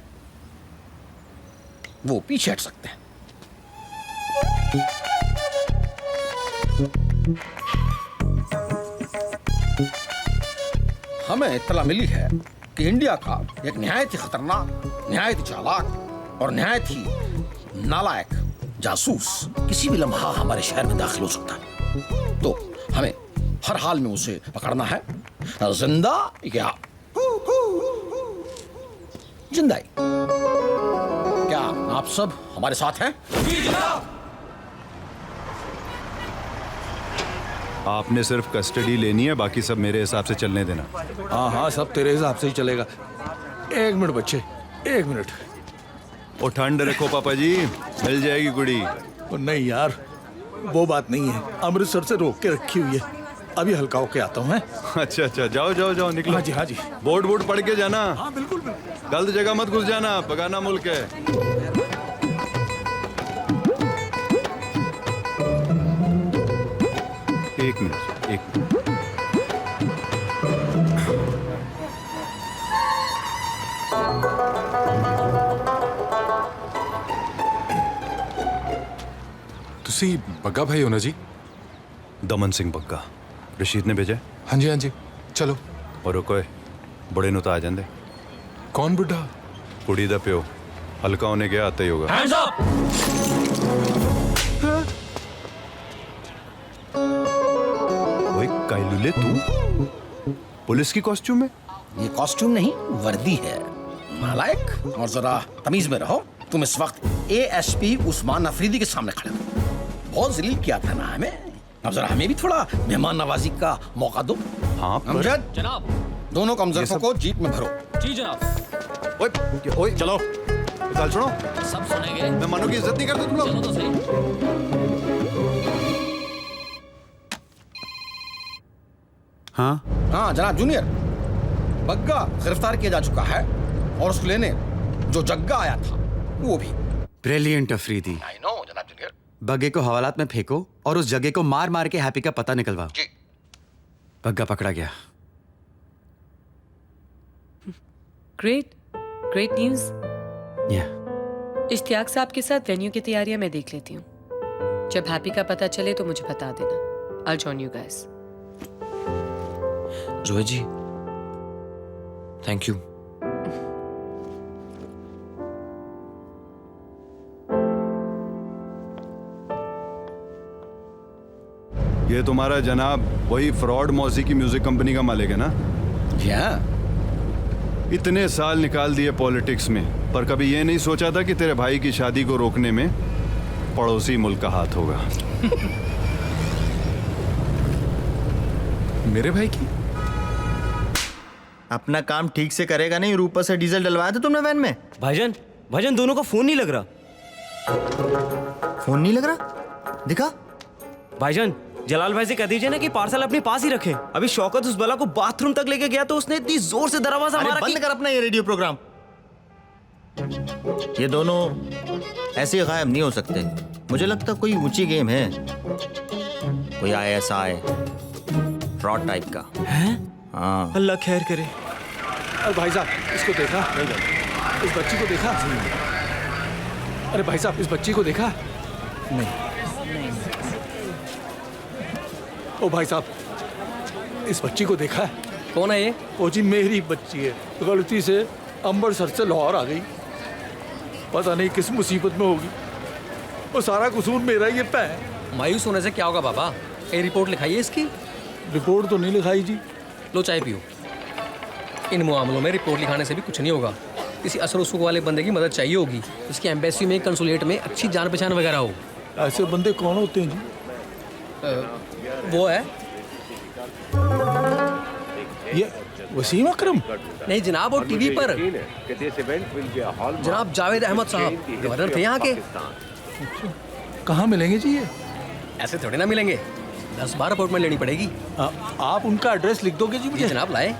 वो पीछे हट सकते हैं। हमें इत्तला मिली है कि इंडिया का एक निहायत ही खतरनाक, निहायत ही चालाक और निहायत ही नालायक जासूस किसी भी लम्हा हमारे शहर में दाखिल हो सकता है। तो हमें हर हाल में उसे पकड़ना है, जिंदा या जिंदा। क्या आप सब हमारे साथ हैं? आपने सिर्फ कस्टडी लेनी है, बाकी सब मेरे हिसाब से चलने देना। हाँ हाँ, सब तेरे हिसाब से ही चलेगा। एक मिनट बच्चे, एक मिनट। ओ ठंड रखो पापा जी, मिल जाएगी गुड़ी। नहीं यार, वो बात नहीं है, अमृतसर से रोक के रखी हुई है। अभी हल्का होके आता हूँ। अच्छा अच्छा, जाओ जाओ जाओ, निकलो। हाँ जी हाँ जी। बोर्ड पढ़ के जाना। हाँ बिल्कुल बिल्कुल। गलत जगह मत घुस जाना, बगाना मुल्क है। एक मिनट, एक मिनट। तुसी बग्गा भाई हो ना जी? दमन सिंह बग्गा, रशीद ने भेजा। हाँ जी चलो। और रुको, बड़े नु तो आ जांदे। कौन बुढ़ा? कुड़ी दा प्यो, हल्का होने गया आता ही होगा। Hands up! ओए कायलुले, तू पुलिस की कॉस्ट्यूम में? ये कॉस्ट्यूम नहीं, वर्दी है। नालायक, और जरा तमीज में रहो। तुम इस वक्त एएसपी उस्मान अफरीदी के सामने खड़े हो। बहुत जलील किया था ना हमें, अब जरा हमें भी थोड़ा मेहमान नवाजी का मौका दो। हाँ अमजद, जनाब। दोनों कमजोरों को जीप में भरो। जी जनाब। ओए चलो, गाल सुनो। सब सुनेंगे। मेहमानों की इज्जत नहीं करते तुम लोग। चलो तो सही। हाँ जनाब जूनियर, बग्गा गिरफ्तार किया जा चुका है और उसको लेने जो जग्गा आया था वो भी। ब्रिलियंट अफरीदी। आई नो जनाब जूनियर। बग्गे को हवालात में फेंको और उस जगह को मार मार के हैप्पी का पता निकलवाओ। जी। बग्गा पकड़ा गया। Great news. इश्तियाक साहब के साथ वेन्यू की तैयारियां मैं देख लेती हूँ। जब हैप्पी का पता चले तो मुझे बता देना। I'll join you guys. Joe ji, thank you. ये तुम्हारा जनाब वही फ्रॉड मौसीकी म्यूजिक कंपनी का मालिक है ना? क्या? इतने साल निकाल दिए पॉलिटिक्स में, पर कभी ये नहीं सोचा था कि तेरे भाई की शादी को रोकने में पड़ोसी मुल्क का हाथ होगा। मेरे भाई की? अपना काम ठीक से करेगा नहीं, ऊपर से डीजल डलवाया था तुमने वैन में। भाईजान दोनों का फोन नहीं लग रहा। फोन नहीं लग रहा? दिखा। भाईजान, जलाल भाई से कह दीजिए ना कि पार्सल अपने पास ही रखे। अभी शौकत उस बला को बाथरूम तक लेके गया तो उसने इतनी जोर से दरवाजा मारा। बंद कर अपना ये रेडियो प्रोग्राम। ये दोनों ऐसे गायब नहीं हो सकते। मुझे लगता कोई ऊंची गेम है, कोई ISI फ्रॉड टाइप का है। हाँ अल्लाह खैर करे। अरे भाई साहब इसको देखा? इस बच्ची को देखा? अरे भाई साहब इस बच्ची को देखा? नहीं। ओ भाई साहब इस बच्ची को देखा है? कौन है ये? ओ जी मेरी बच्ची है, गलती से अमृतसर से लाहौर आ गई, पता नहीं किस मुसीबत में होगी। वो सारा कसूर मेरा ही है। मायूस होने से क्या होगा बाबा? ये रिपोर्ट लिखाइए इसकी। रिपोर्ट तो नहीं लिखाई जी। लो चाय पियो। इन मामलों में रिपोर्ट लिखाने से भी कुछ नहीं होगा। किसी असर उसुख वाले बंदे की मदद चाहिए होगी, उसकी एम्बेसी में, कंसुलेट में अच्छी जान पहचान वगैरह हो। ऐसे बंदे कौन होते हैं जी? वो है ये वसीम अकरम? नहीं जनाब, वो टीवी पर जनाब जावेद अहमद साहब गवर्नर थे यहाँ के। कहाँ मिलेंगे जी ये? ऐसे थोड़े ना मिलेंगे, 10-12 अपॉइंटमेंट लेनी पड़ेगी। आप उनका एड्रेस लिख दोगे जी मुझे? जनाब लाए।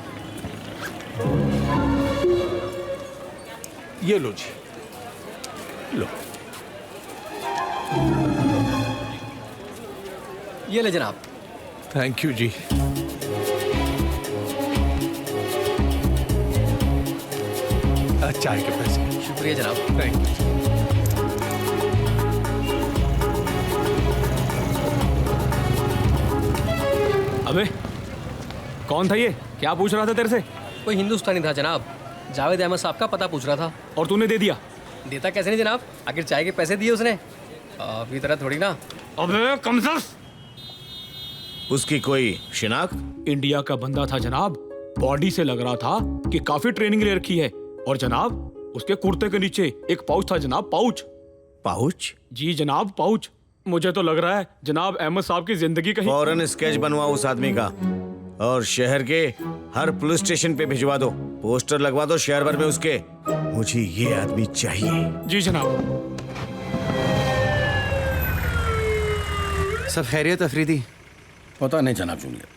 ये लो जी, लो। ये ले जनाब। थैंक यू जी। चाय के पैसे। शुक्रिया जनाब। Thank you. अबे कौन था ये? क्या पूछ रहा था तेरे से? कोई हिंदुस्तानी था जनाब, जावेद अहमद साहब का पता पूछ रहा था। और तूने दे दिया? देता कैसे नहीं जनाब, आखिर चाय के पैसे दिए उसने, अभी तरह थोड़ी ना। अबे कमजोर। उसकी कोई शिनाख्त? इंडिया का बंदा था जनाब, बॉडी से लग रहा था कि काफी ट्रेनिंग ले रखी है। और जनाब उसके कुर्ते के नीचे एक पाउच था जनाब, पाउच। पाउच? जी जनाब पाउच। मुझे तो लग रहा है जनाब अहमद साहब की जिंदगी का फौरन स्केच बनवाओ उस आदमी का और शहर के हर पुलिस स्टेशन पे भिजवा दो, पोस्टर लगवा दो शहर भर में उसके। मुझे ये आदमी चाहिए। जी जनाब। सब खैरियत अफरीदी? पता नहीं जनाब जूनियर,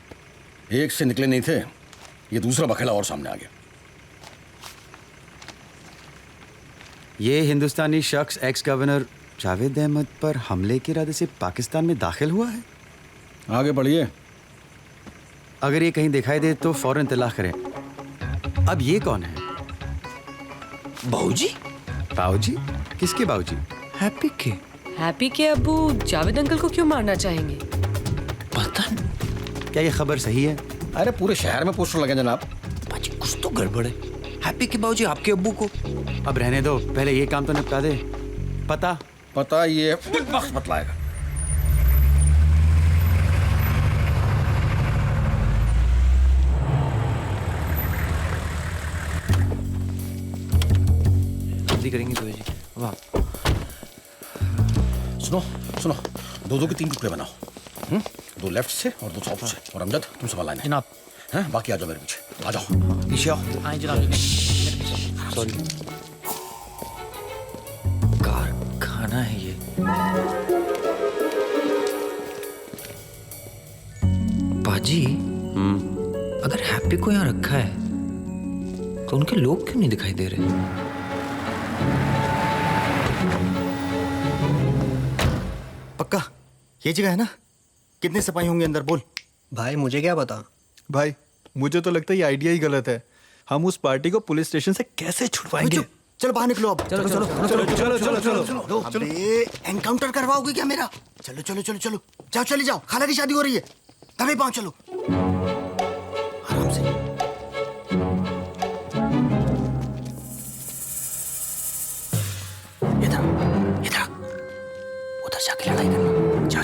एक से निकले नहीं थे, ये दूसरा बखेड़ा और सामने आ गया। ये हिंदुस्तानी शख्स एक्स गवर्नर जावेद अहमद पर हमले के इरादे से पाकिस्तान में दाखिल हुआ है। आगे बढ़िए। अगर ये कहीं दिखाई दे तो फौरन इत्तला करें। अब ये कौन है? बाऊजी? बाऊजी? किसके बाऊजी? हैप्पी के। हैप्पी के अब्बू जावेद अंकल को क्यों मारना चाहेंगे? पता नहीं। क्या ये खबर सही है? अरे पूरे शहर में पोस्टर लगे जनाब। बाजी कुछ तो गड़बड़ है। हैप्पी के बाऊजी आपके अब्बू को। अब रहने दो, पहले ये काम तो निपटा दे। पता ये वक्त बतलाएगा। जल्दी करेंगे सोए जी। वाह। सुनो, दो की 3 टुकड़े बनाओ। 2 लेफ्ट से और 2 साउथ से। और अमजद तुम संभाल लेना जनाब। हैं? बाकी आ जाओ मेरे पीछे। आ जाओ पीछे आओ। आए जनाब। सॉरी। कारखाना है ये। बाजी, अगर हैप्पी को यहाँ रखा है तो उनके लोग क्यों नहीं दिखाई दे रहे? पक्का ये जगह है ना? कितने सिपाही होंगे अंदर? बोल भाई मुझे क्या पता। भाई मुझे तो लगता है ये आइडिया ही गलत है। हम उस पार्टी को पुलिस स्टेशन से कैसे छुड़वाएंगे? चलो बाहर निकलो अब। चलो अबे एनकाउंटर करवाओगे क्या मेरा? चलो जाओ, चली जाओ। खाला की शादी हो रही है, तभी पाओ। चलो आराम से। इधर उधर जाके लड़ाई करना। जाओ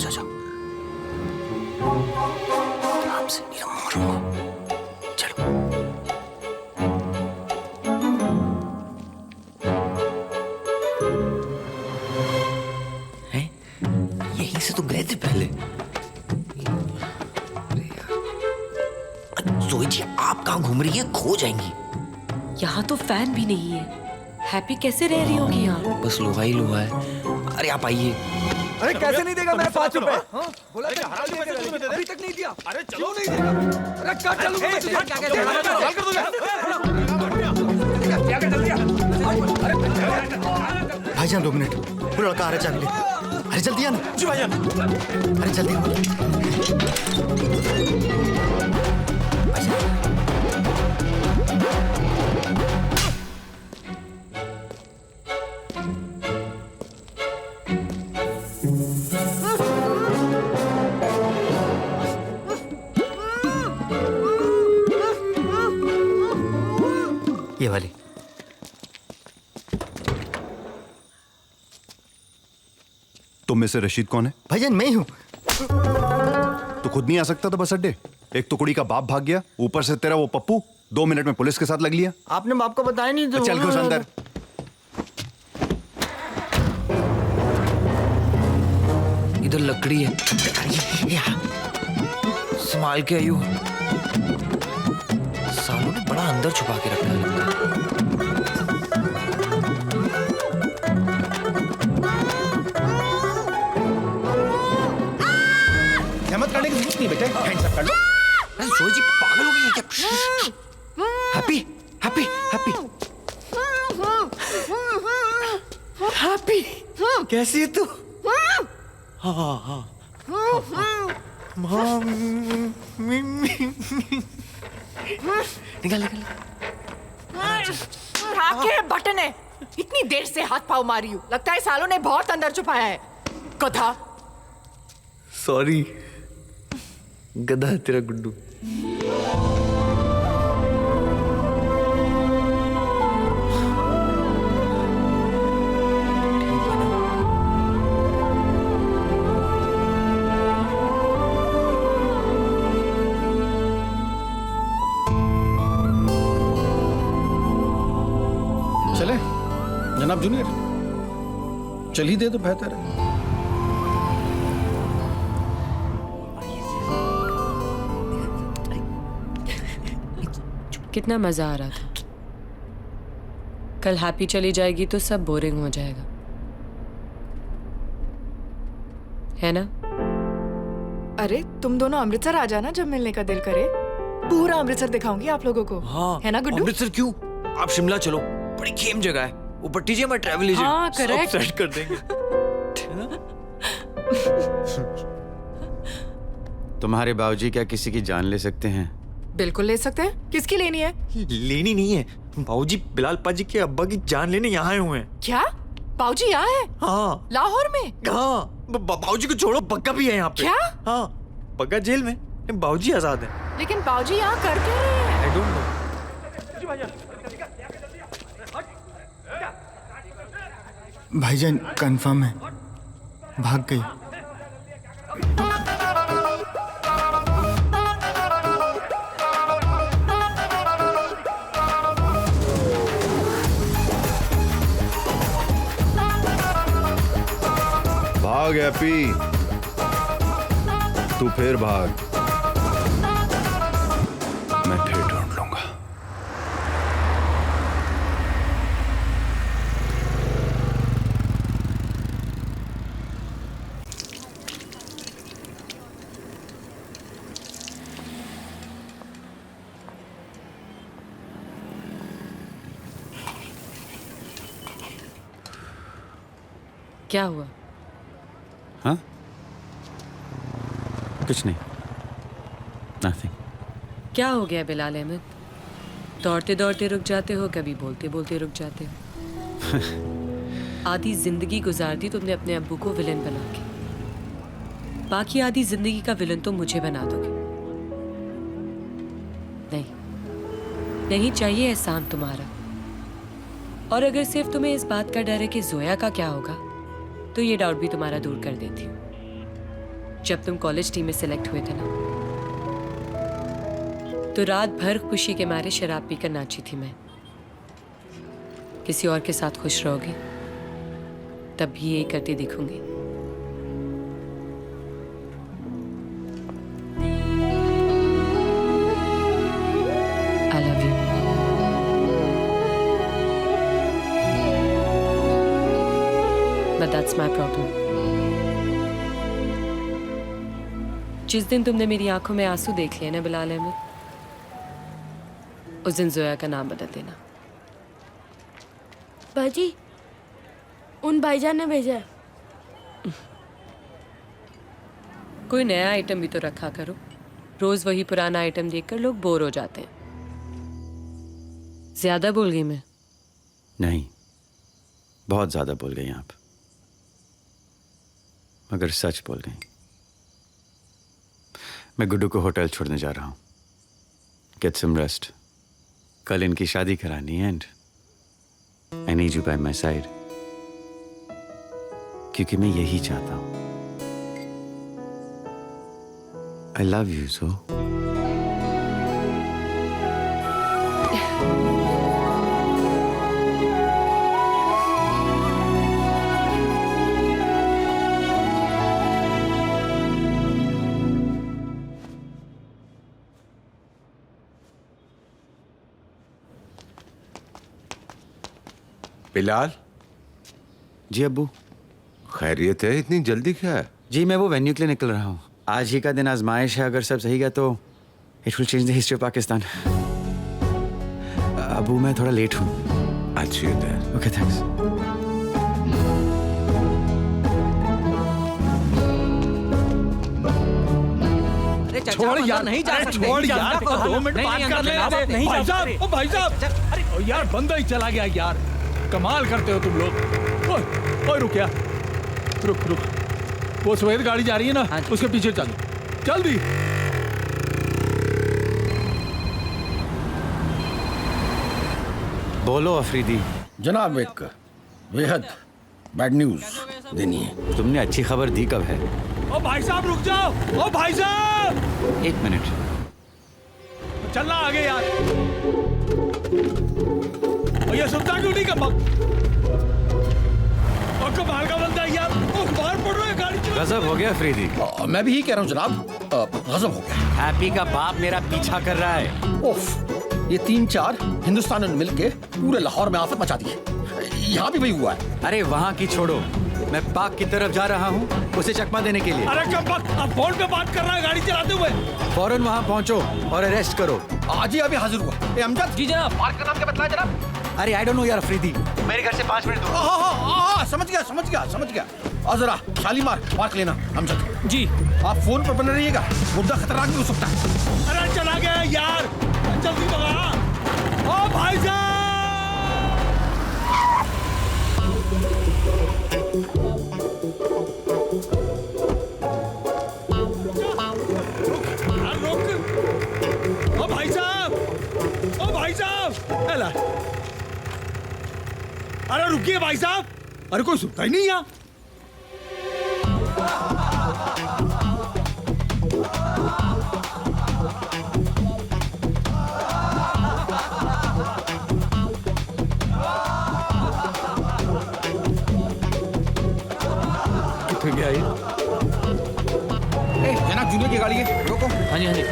आराम से, नहीं तो मारूंगा। चलो। यहीं से तो गए थे पहले। जोई जी आप कहाँ घूम रही हैं? खो जाएंगी। यहाँ तो फैन भी नहीं है। हैप्पी कैसे रह रही होगी यहाँ? बस लोहा ही लोहा है। अरे आप आइए। अरे कैसे नहीं देगा? मैं 5 रुपए बोला था, अभी तक नहीं दिया। अरे चलो नहीं देगा। अरे काट चलूंगा मैं तुझे। भाईजान 2 मिनट, वो लड़का आ रहा है चाबी ले। अरे जल्दी आना। जी भाईजान। अरे जल्दी। भाईजान ये वाली। तुम में से रशीद कौन है? भाईजान मैं ही हूँ। तो खुद नहीं आ सकता था बस अड्डे? एक तो कुड़ी का बाप भाग गया, ऊपर से तेरा वो पप्पू 2 मिनट में पुलिस के साथ लग लिया। आपने बाप को बताया नहीं तो चल घुस अंदर। इधर लकड़ी है, संभाल के आयु। सालों ने बड़ा अंदर छुपा के रखा है। जहमत करने की जरूरत नहीं बेटे, हैंड्स अप कर लो। अरे सोई जी पागल हो गई है क्या? हैप्पी हैप्पी हैप्पी हैप्पी कैसी है तू? हाँ हाँ निकल निकल। आखिर बटन है, इतनी देर से हाथ पाँव मारी हूँ, लगता है सालों ने बहुत अंदर छुपाया है। कथा सॉरी, गधा है तेरा गुड्डू। चले जनाब जूनियर, चल ही दे तो बेहतर है। कितना मजा आ रहा था। कल हैप्पी चली जाएगी तो सब बोरिंग हो जाएगा, है ना? अरे तुम दोनों अमृतसर आ जाना जब मिलने का दिल करे। पूरा अमृतसर दिखाऊंगी आप लोगों को। हाँ, है ना गुड्डू? अमृतसर क्यों, आप शिमला चलो, बड़ी खेम जगह है। ऊपर टीजे में ट्रैवल एजेंट, हाँ, सब correct। सेट कर देंगे। तुम्हारे बाबूजी क्या किसी की जान ले सकते हैं? बिल्कुल ले सकते हैं। किसकी लेनी है? लेनी नहीं है, बाबूजी बिलाल पाजी के अब्बा की जान लेने यहाँ आए हुए हैं। क्या बाबूजी यहाँ है? हाँ। लाहौर में? हाँ, बाबूजी को छोड़ो, बग्गा भी है यहाँ पे। क्या? हाँ, बग्गा जेल में, बाबूजी आजाद है। लेकिन बाबूजी यहाँ कर क्या रहे हैं? I don't know. भाईजान कंफर्म है, भाग गई। भाग हैप्पी, तू फिर भाग, मैं फिर ढूंढ लूंगा। क्या हुआ? हाँ, कुछ नहीं, नथिंग। क्या हो गया बिलाल अहमद? दौड़ते दौड़ते रुक जाते हो, कभी बोलते बोलते रुक जाते हो। आधी जिंदगी गुजार दी तुमने अपने अब्बू को विलन बना के, बाकी आधी जिंदगी का विलन तो मुझे बना दोगे। नहीं, नहीं चाहिए एहसान तुम्हारा। और अगर सिर्फ तुम्हें इस बात का डर है कि जोया का क्या होगा, तो ये डाउट भी तुम्हारा दूर कर देती हूँ। जब तुम कॉलेज टीम में सिलेक्ट हुए थे ना, तो रात भर खुशी के मारे शराब पीकर नाची थी मैं। किसी और के साथ खुश रहोगे तब भी यही करती दिखूंगी। I love you. But that's my problem. जिस दिन तुमने मेरी आंखों में आंसू देख लिए ना बिलाल अहमद, उस दिन जोया का नाम बदल देना। बाजी, उन भाईजान ने भेजा है। कोई नया आइटम भी तो रखा करो। रोज वही पुराना आइटम देखकर लोग बोर हो जाते हैं। ज्यादा बोल गई मैं? नहीं, बहुत ज्यादा बोल गई आप, मगर सच बोल गई। मैं गुड्डू को होटल छोड़ने जा रहा हूँ। गेट सम रेस्ट, कल इनकी शादी करानी है and I need you by my side, क्योंकि मैं यही चाहता हूं। I love you so. Bilal. जी अब्बू। खैरियत है? इतनी जल्दी क्या है? जी मैं वो वेन्यू के लिए निकल रहा हूँ। आज ही का दिन आजमाइश है, अगर सब सही गया तो it will change the history of Pakistan. Abu मैं थोड़ा लेट हूँ। अच्छी है। Okay thanks. छोड़ यार, नहीं जा सकते, छोड़ नहीं जा यार, सकते, 2 मिनट नहीं, बात नहीं, कर अंकल, ले। आप नहीं जा भाई साहब, सकते। ओ भाई साहब, अरे यार बंदा ही चला गया यार, कमाल करते हो तुम लोग। ओए रुक यार, रुक रुक, वो सफेद गाड़ी जा रही है ना, उसके पीछे चल जल्दी। बोलो अफरीदी। जनाब एक बेहद बैड न्यूज देनी है। तुमने अच्छी खबर दी कब है? ओ भाई साहब रुक जाओ, ओ भाई साहब। 1 मिनट। चलना आगे यार। और ये सुनता क्यों नहीं कम? और कमाल का बंदा है यार, ओ बाहर पड़ रहा है गाड़ी चला। गजब हो गया अफरीदी। मैं भी ही कह रहा हूँ जनाब, गजब हो गया। हैप्पी का बाप मेरा पीछा कर रहा है। ओफ, ये 3-4 हिंदुस्तान ने मिलके पूरे लाहौर में आफत मचा दी है। यहाँ भी वही हुआ है। अरे वहाँ की छोड़ो, मैं पाक की तरफ जा रहा हूँ उसे चकमा देने के लिए। अरे कब आप फोन पे बात कर रहा है गाड़ी चलाते हुए? फौरन वहाँ पहुँचो और अरेस्ट करो। आज ही अभी हाजिर हुआ। ए अमजद। जी जनाब। पार्क का नाम क्या बतलाया जनाब? अरे आई डोंट नो यार अफरीदी, मेरे घर से 5 मिनट दूर। समझ गया। और जरा शालीमार पार्क लेना अमजद। जी। आप फोन पर बने रहिएगा, मुद्दा खतरनाक भी हो सकता है। अरे चला गया यार, जल्दी भगा। ओ भाई साहब। भाई साहब, हेला। अरे रुकिए भाई साहब, अरे कोई सुनता ही नहीं यहाँ। कितने गया ये? जनाब जूनियर की गाड़ी है, रोको। हाँ जी हाँ जी।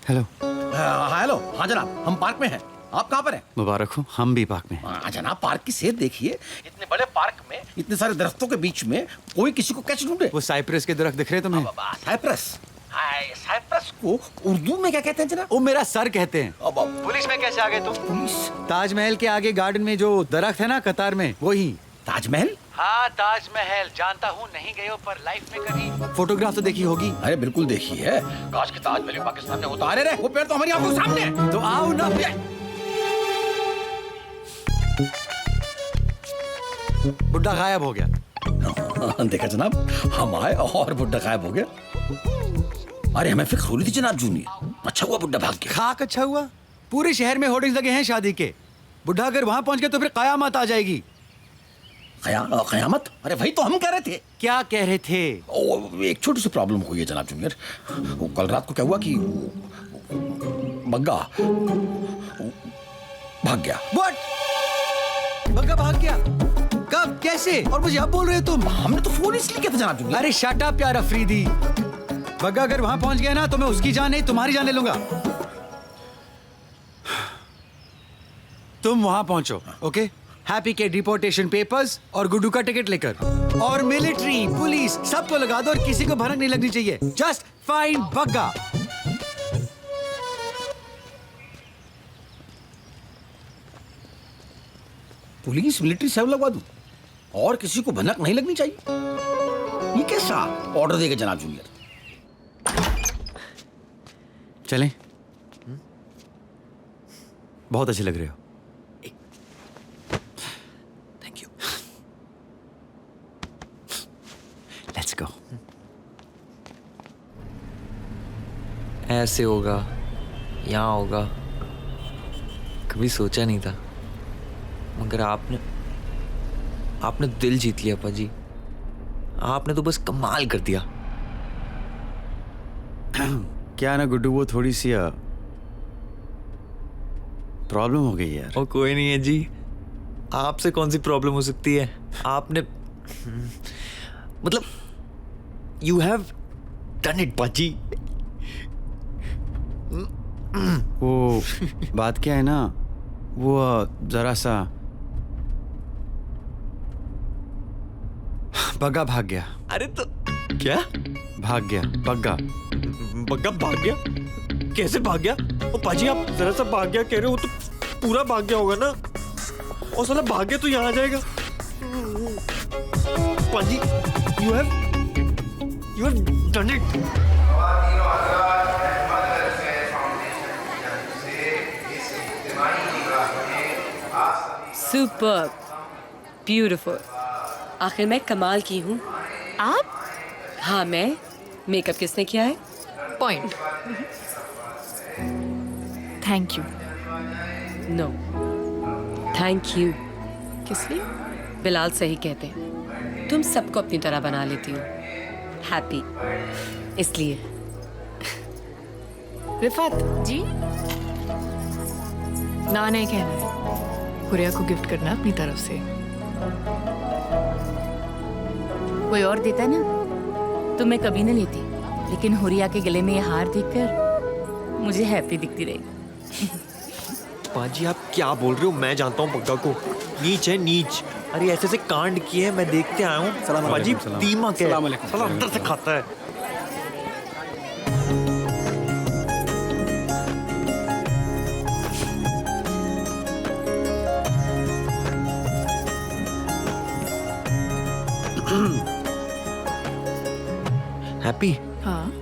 हेलो। हेलो, हाँ जनाब, हम पार्क में हैं। आप कहाँ पर हैं? मुबारक हो, हम भी पार्क में हैं। हाँ जनाब, पार्क की सेहत देखिए। इतने बड़े पार्क में इतने सारे दरख्तों के बीच में कोई किसी को कैसे ढूंढे? वो साइप्रस के दरख्त दिख रहे तुम्हें? साइप्रस? साइप्रस को उर्दू में क्या कहते हैं जनाब? वो मेरा सर कहते हैं। पुलिस में कैसे आ गए तुम? पुलिस? ताजमहल के आगे गार्डन में जो दरख्त है ना कतार में, वही। ताजमहल? हाँ ताजमहल, जानता हूँ नहीं गए हो पर लाइफ में कभी फोटोग्राफ तो देखी होगी। अरे बिल्कुल देखी है, काश के ताजमहल पाकिस्तान में होता। अरे वो पेड़ तो हमारी आंखों के सामने है। तो आओ ना। बुड्ढा गायब हो गया। देखा जनाब, हम आए और बुड्ढा गायब हो गया। अरे हमें फिक्र हो रही थी जनाब जूनियर, अच्छा हुआ बुड्ढा भाग गया। खाक अच्छा हुआ, पूरे शहर में होर्डिंग्स लगे हैं शादी के। बुड्ढा अगर वहां पहुंच गया तो फिर कयामत आ जाएगी। कयामत? अरे भाई तो हम कह रहे थे। क्या कह रहे थे? एक छोटी सी प्रॉब्लम हुई है जनाब जूनियर। कल रात को क्या हुआ कि बग्गा भाग गया। व्हाट? बग्गा भाग गया? कब, कैसे? और मुझे अब बोल रहे हो तुम? हमने तो फोन इसलिए किया था जनाब जूनियर। अरे शट अप यार अफरीदी। बग्गा अगर वहां पहुंच गया ना तो मैं उसकी जान नहीं तुम्हारी जान ले लूंगा। तुम वहां पहुंचो, ओके? हैप्पी के डिपोर्टेशन पेपर्स और गुड्डू का टिकट लेकर, और मिलिट्री पुलिस सबको लगा दो और किसी को भनक नहीं लगनी चाहिए। Just find Bagga. Police military सब लगवा दूं और किसी को भनक नहीं लगनी चाहिए? ये कैसा ऑर्डर देगा जनाब जूनियर? चलें? बहुत अच्छे लग रहे हो। ऐसे होगा, यहाँ होगा, कभी सोचा नहीं था। मगर आपने दिल जीत लिया पाजी। आपने तो बस कमाल कर दिया। क्या ना गुड्डू, वो थोड़ी सी प्रॉब्लम हो गई यार। और कोई नहीं है जी, आपसे कौन सी प्रॉब्लम हो सकती है? आपने मतलब यू हैव डन इट पाजी। वो बात क्या है ना, वो जरा सा बग्गा भाग गया। अरे तो क्या भाग गया? बग्गा भाग गया? कैसे भाग गया? ओ पाजी, आप जरा सा भाग गया कह रहे हो तो पूरा भाग गया होगा ना। और साला भाग गया तो यहाँ आ जाएगा। पाजी, you have done it. Super beautiful. आखिर मैं कमाल की हूँ। आप? हाँ मैं। मेकअप किसने किया है? Point. Thank you. No thank you. किस लिए? बिलाल सही कहते हैं, तुम सबको अपनी तरह बना लेती हो। हैप्पी इसलिए। रिफात जी? ना नहीं कहना है, हुरिया को गिफ्ट करना अपनी तरफ से। कोई और देता ना तो मैं कभी न लेती, लेकिन हुरिया के गले में ये हार देखकर मुझे हैप्पी दिखती रही। पाजी आप क्या बोल रहे हो? मैं जानता हूँ बग्गा को। नीच है नीच। अरे ऐसे ऐसे कांड किए हैं, मैं देखते आया हूँ। पाजी दीमक है, साला अंदर से खाता है। हैप्पी। हाँ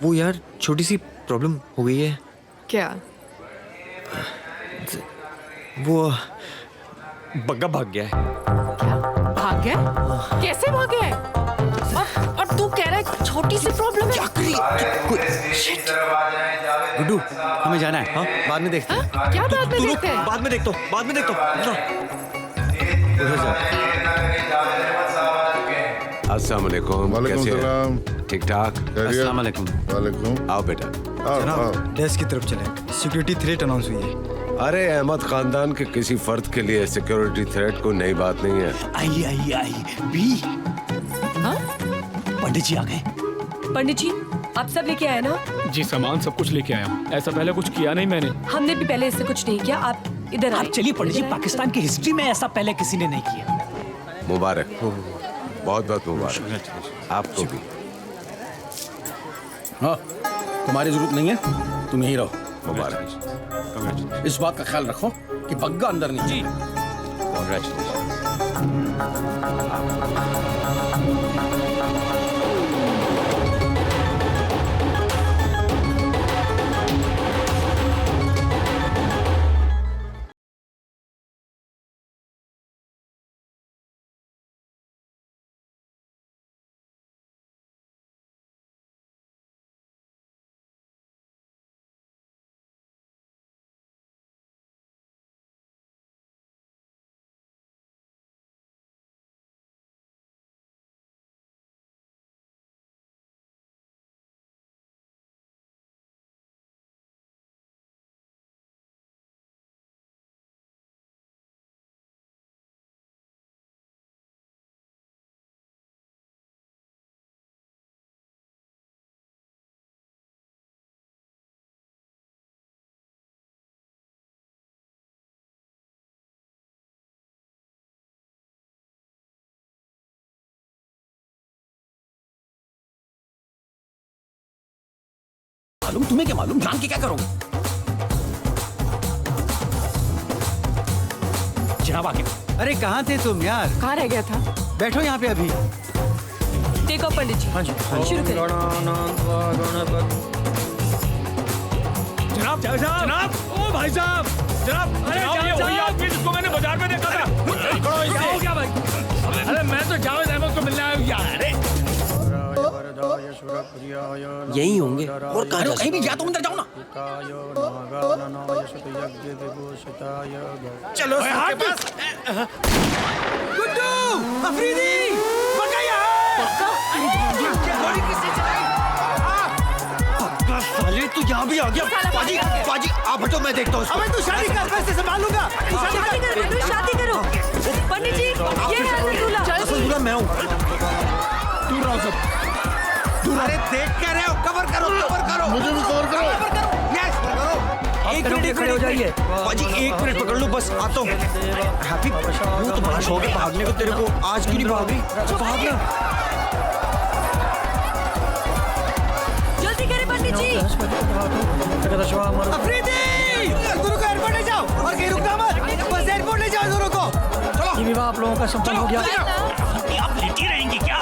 वो यार छोटी सी प्रॉब्लम हो गई है। क्या? वो बग्गा भाग गया है। क्या भाग गया? कैसे भाग गया है? और तू कह रहा है छोटी सी प्रॉब्लम है? गुड्डू, हमें जाना है। हाँ, बाद में देखते हैं। क्या बाद में देखते हैं? बाद में देखता हूँ, बाद में देखता हूँ। अस्सलाम वालेकुम। कैसे हैं? ठीक ठाक। अस्सलाम वालेकुम। वालेकुम। आओ बेटा। जनाब, डेस्क की तरफ चलें। सिक्योरिटी थ्रेट अनाउंस हुई है। अरे अहमद खानदान के किसी फर्द के लिए सिक्योरिटी थ्रेट कोई नई बात नहीं है। आई बी। पंडित जी आ गए। पंडित जी आप सब लेके आए ना? जी सामान सब कुछ लेके आया हूँ। ऐसा पहले कुछ किया नहीं मैंने। हमने भी पहले इससे कुछ नहीं किया। आप इधर आप चलिए पंडित जी, पाकिस्तान की हिस्ट्री में ऐसा पहले किसी ने नहीं किया। मुबारक, बहुत बहुत मुबारक आपको भी। हाँ, तुम्हारी जरूरत नहीं है, तुम यहीं रहो। मुबारक। इस बात का ख्याल रखो कि बग्गा अंदर नहीं। जी मालूम तुम्हें क्या मालूम? जान के क्या करोगे? जनाब आगे। अरे कहाँ थे तुम यार? कहाँ रह गया था? बैठो यहाँ पे अभी। देखो पंडित जी। हाँ जी, शुरू करें। जनाब जनाब, ओ भाई साहब, जनाब, अरे ये वही आदमी जिसको मैंने बाजार में देखा था। क्या हो गया भाई? अरे मैं तो जावेद अहमद को मिलने आया हूँ यार। यही होंगे और कहाँ जा कहीं भी जा, तुम अंदर जाओ ना। चलो सबके पास। गुड्डू, अफरीदी, पक्का गोली किसने चलाई? साले तू यहाँ भी आ गया। पाजी पाजी आप हटो, मैं देखता हूँ। अबे तू शादी कर, मैं इसे संभालूंगा। शादी करो। पंडित जी, ये है असल दूल्हा। असल दूल्हा मैं हूँ। दूर रहो सब। अरे देख क्या रहे हो? कवर करो, कवर करो। मुझे भी कवर करो। यस, करो। एक मिनट खड़े हो जाइए। पाजी 1 मिनट पकड़ लो बस, आता हूँ। हैप्पी, वो तो बड़ा शौक है भागने को तेरे को, आज क्यों नहीं भागी? भागना। जल्दी करें पंडित जी। अफरीदी, दोनों को एयरपोर्ट ले जाओ और कहीं रुकना मत। बस एयरपोर्ट ले जाओ दोनों को। चलो। ये विवाह आप लोगों का संपन्न हो गया। आप लेटी रहेंगी क्या?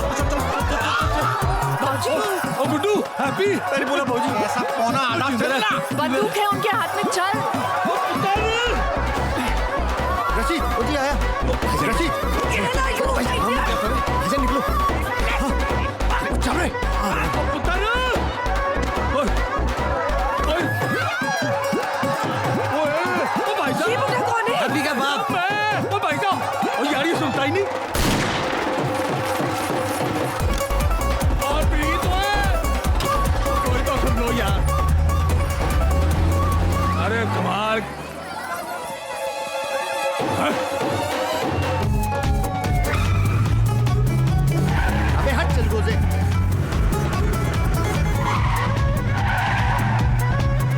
ओ गुड्डू, हैप्पी। मैंने बोला भाजी ऐसा पौना आधा चलना। बंदूक है उनके हाथ में, चल। रशीद, वो जी आया। रशीद, ऐसे निकलो। चल रहे। पुत्र। ओ भाई साहब। ये मुझे कौन है? हैप्पी का बाप। मैं। ओ भाई साहब। ओ यार ये सुनता ही नहीं। और भी तो है। कोई तो सुन लो यार। अरे कमाल। अबे हट चल रोजे।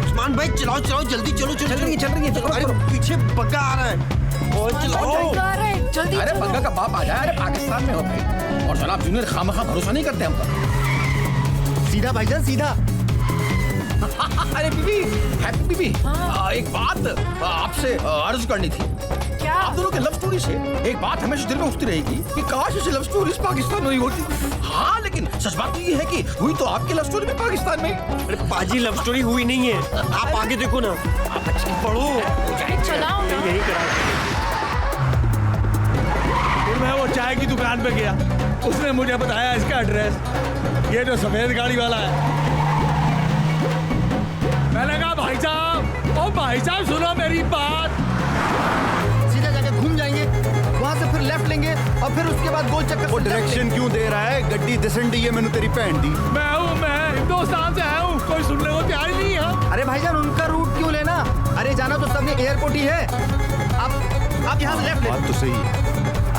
उस्मान भाई चलाओ चलाओ, जल्दी चलो चलो। चल रही है। अरे पीछे बग्गा आ रहा है। और चलाओ। जल्दी अरे बग्गा का बाप आ जाए। अरे पाकिस्तान में हो भाई। और जनाब जूनियर खामखा भरोसा नहीं करते हम पर। सीधा भाईजान, सीधा। अरे बीबी, हैप्पी बीबी, एक बात आपसे अर्ज करनी थी। क्या? आप दोनों की लव स्टोरी से एक बात हमेशा दिल में उठती रहेगी कि काश ऐसी लव स्टोरी पाकिस्तान में ही होती। हाँ, लेकिन सच बात तो ये है कि हुई तो आपकी लव स्टोरी भी पाकिस्तान में। अरे पाजी लव स्टोरी हुई नहीं है, आप आगे देखो ना। पढ़ो। चलाओ ना। यही करा। फिर मैं वो चाय की दुकान पे गया, उसने मुझे बताया इसका एड्रेस, ये जो सफेद गाड़ी वाला है। मैंने कहा भाई साहब, ओ भाई साहब सुनो मेरी बात। सीधा जाके घूम जाएंगे, वहाँ से फिर लेफ्ट लेंगे और फिर उसके बाद गोल चक्कर। वो डायरेक्शन क्यों दे रहा है? गड्डी दिसंडी है, मैंने तेरी भैन दी। मैं हिंदुस्तान से आया हूँ, कोई सुनने को तैयार ही नहीं है। अरे भाईजान उनका रूट क्यों लेना? अरे जाना तो सबने एयरपोर्ट ही है। आप यहाँ से लेफ्ट ले। बात तो सही है।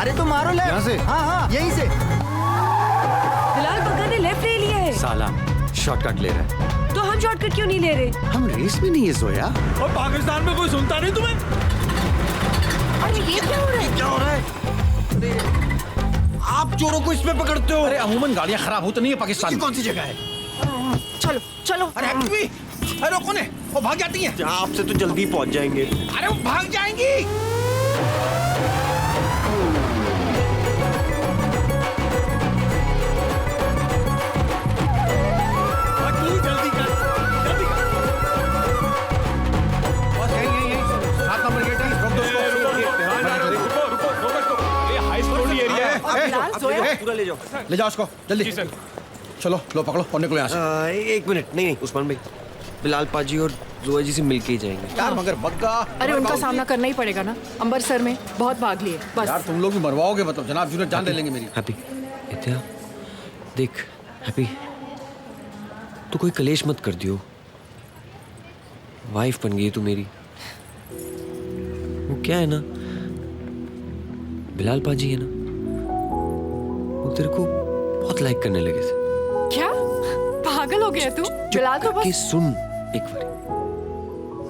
अरे तो मारो लेफ्ट। यहाँ से? हाँ यहीं से। बिलाल बग्गा ने लेफ्ट ले लिया है। साला शॉर्टकट ले रहा है। तो हम शॉर्टकट क्यों नहीं ले रहे? हम रेस में नहीं है जोया। और पाकिस्तान में कोई सुनता नहीं तुम्हें? अरे ये क्या हो रहा है? क्या हो रहा है? आप चोरों को इसमें पकड़ते हो। अरे अमूमन गाड़ियाँ खराब हो तो नहीं है पाकिस्तान में। कौन सी जगह है? चलो चलो। अरे हैप्पी, अरे कौन है? वो भाग जाती हैं। आपसे तो जल्दी पहुंच जाएंगे। अरे वो भाग जाएंगी। जल्दी कर। बस यही 7 नंबर गेट है। रोक दो उसको। रुको। ये हाई सिक्योरिटी एरिया है। बिलाल, जोया। पूरा ले जाओ। ले जाओ उसको जल्दी। चलो लो पकड़ो और निकलो यहाँ से। 1 मिनट। नहीं उस्मान भाई, बिलाल पाजी और जोया जी से मिलके ही जाएंगे। यार मगर बग्गा। अरे उनका सामना करना ही पड़ेगा ना, अंबरसर में बहुत भाग लिए बस। यार तुम लोग भी मरवाओगे, मतलब जनाब जूनियर जान ले लेंगे मेरी। हैप्पी, इत्या देख। हैप्पी, तू कोई कलेश मत कर दियो। वाइफ बन गई तू मेरी। वो क्या है ना, बिलाल पाजी है ना, वो तेरे को बहुत लाइक करने लगे थे। क्या पागल हो गया तू? बिलाल तो कि बस। सुन एक बार,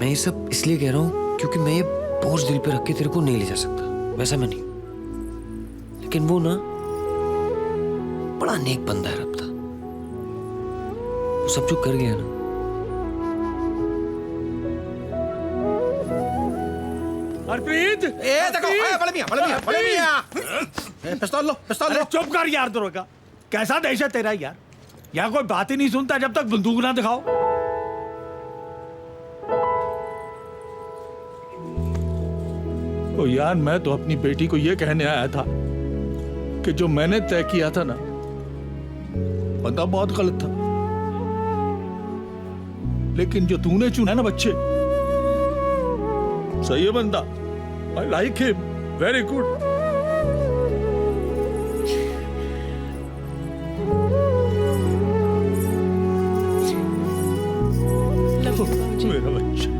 मैं ये सब इसलिए कह रहा हूँ क्योंकि मैं ये बोझ दिल पे रख के तेरे को नहीं ले जा सकता, वैसा मैं नहीं। लेकिन वो ना बड़ा नेक बंदा है रब था। वो सब जो कर गया ना, हरप्रीत, देखो, बड़े मियां। पिस्तौल लो। अरे चुप कर यार दुर्गा, कैसा दहशत तेरा यार। यहाँ कोई बात ही नहीं सुनता जब तक बंदूक ना दिखाओ। ओ यार, मैं तो अपनी बेटी को ये कहने आया था कि जो मैंने तय किया था ना, बंदा बहुत गलत था। लेकिन जो तूने चुना है ना बच्चे, सही है बंदा। I like him, very good. मेरा बच्चा।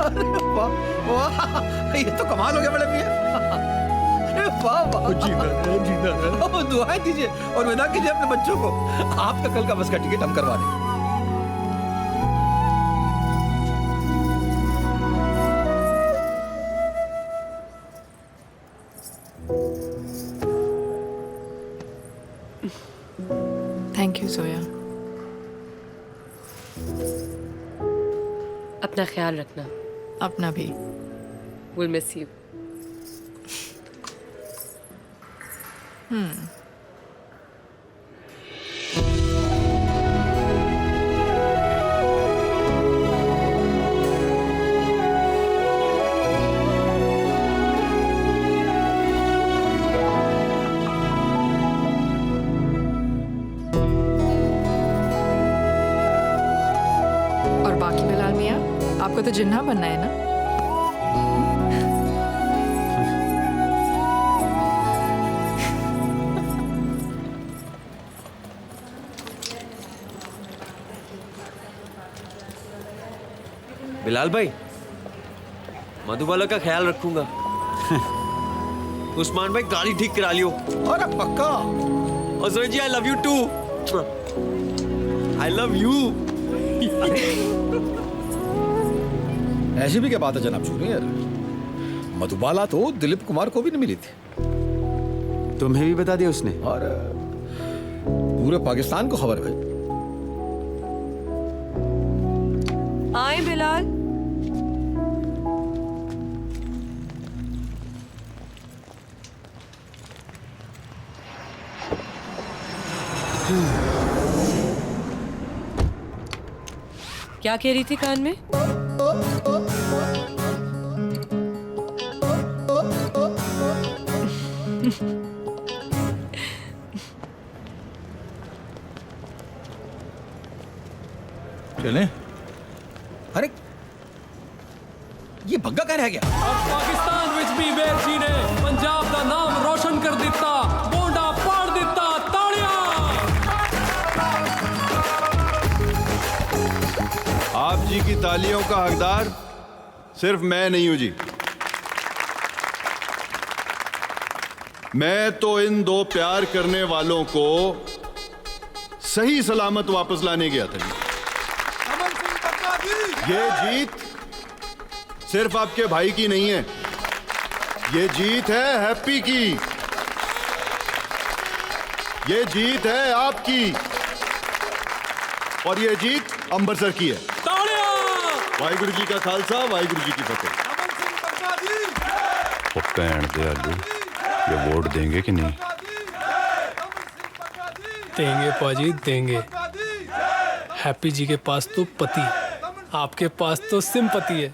अरे वाह वाह, ये तो कमाल हो गया बड़े मियां। अरे वाह वाह, जीना रहे। दुआएं दीजिए और विदा कीजिए अपने बच्चों को। आपका कल का बस का टिकट हम करवा देंगे। Thank you Zoya. अपना ख्याल रखना। अपना भी। We'll miss you. और बाकी बिलाल मियाँ, आपको तो जिन्ना बनना है ना? बिलाल भाई, मधुबाला का ख्याल रखूंगा। उस्मान भाई गाड़ी ठीक करा लियो। अरे पक्का। और Zoya ji, I love you too. I love you. ऐसी भी क्या बात है जनाब जूनियर, मधुबाला तो दिलीप कुमार को भी नहीं मिली थी। तुम्हें भी बता दिया उसने? और पूरे पाकिस्तान को खबर है। आए बिलाल। क्या कह रही थी कान में? चले। अरे ये भग्गा कहाँ रह गया? पाकिस्तान विच भी वेर जी ने पंजाब का नाम रोशन कर दिता, बोंडा पाड़ दिता। तालियां। आप जी की तालियों का हकदार सिर्फ मैं नहीं हूं जी। मैं तो इन दो प्यार करने वालों को सही सलामत वापस लाने गया था। ये जीत सिर्फ आपके भाई की नहीं है, ये जीत है हैप्पी की, ये जीत है आपकी, और ये जीत अंबरसर की है। वाहिगुरु जी का खालसा, वाहिगुरु जी की फतेह। वो पैण दे आलू, ये वोट देंगे कि नहीं? देंगे पाजी, देंगे। हैप्पी जी के पास तो पति, आपके पास तो सिंपति है।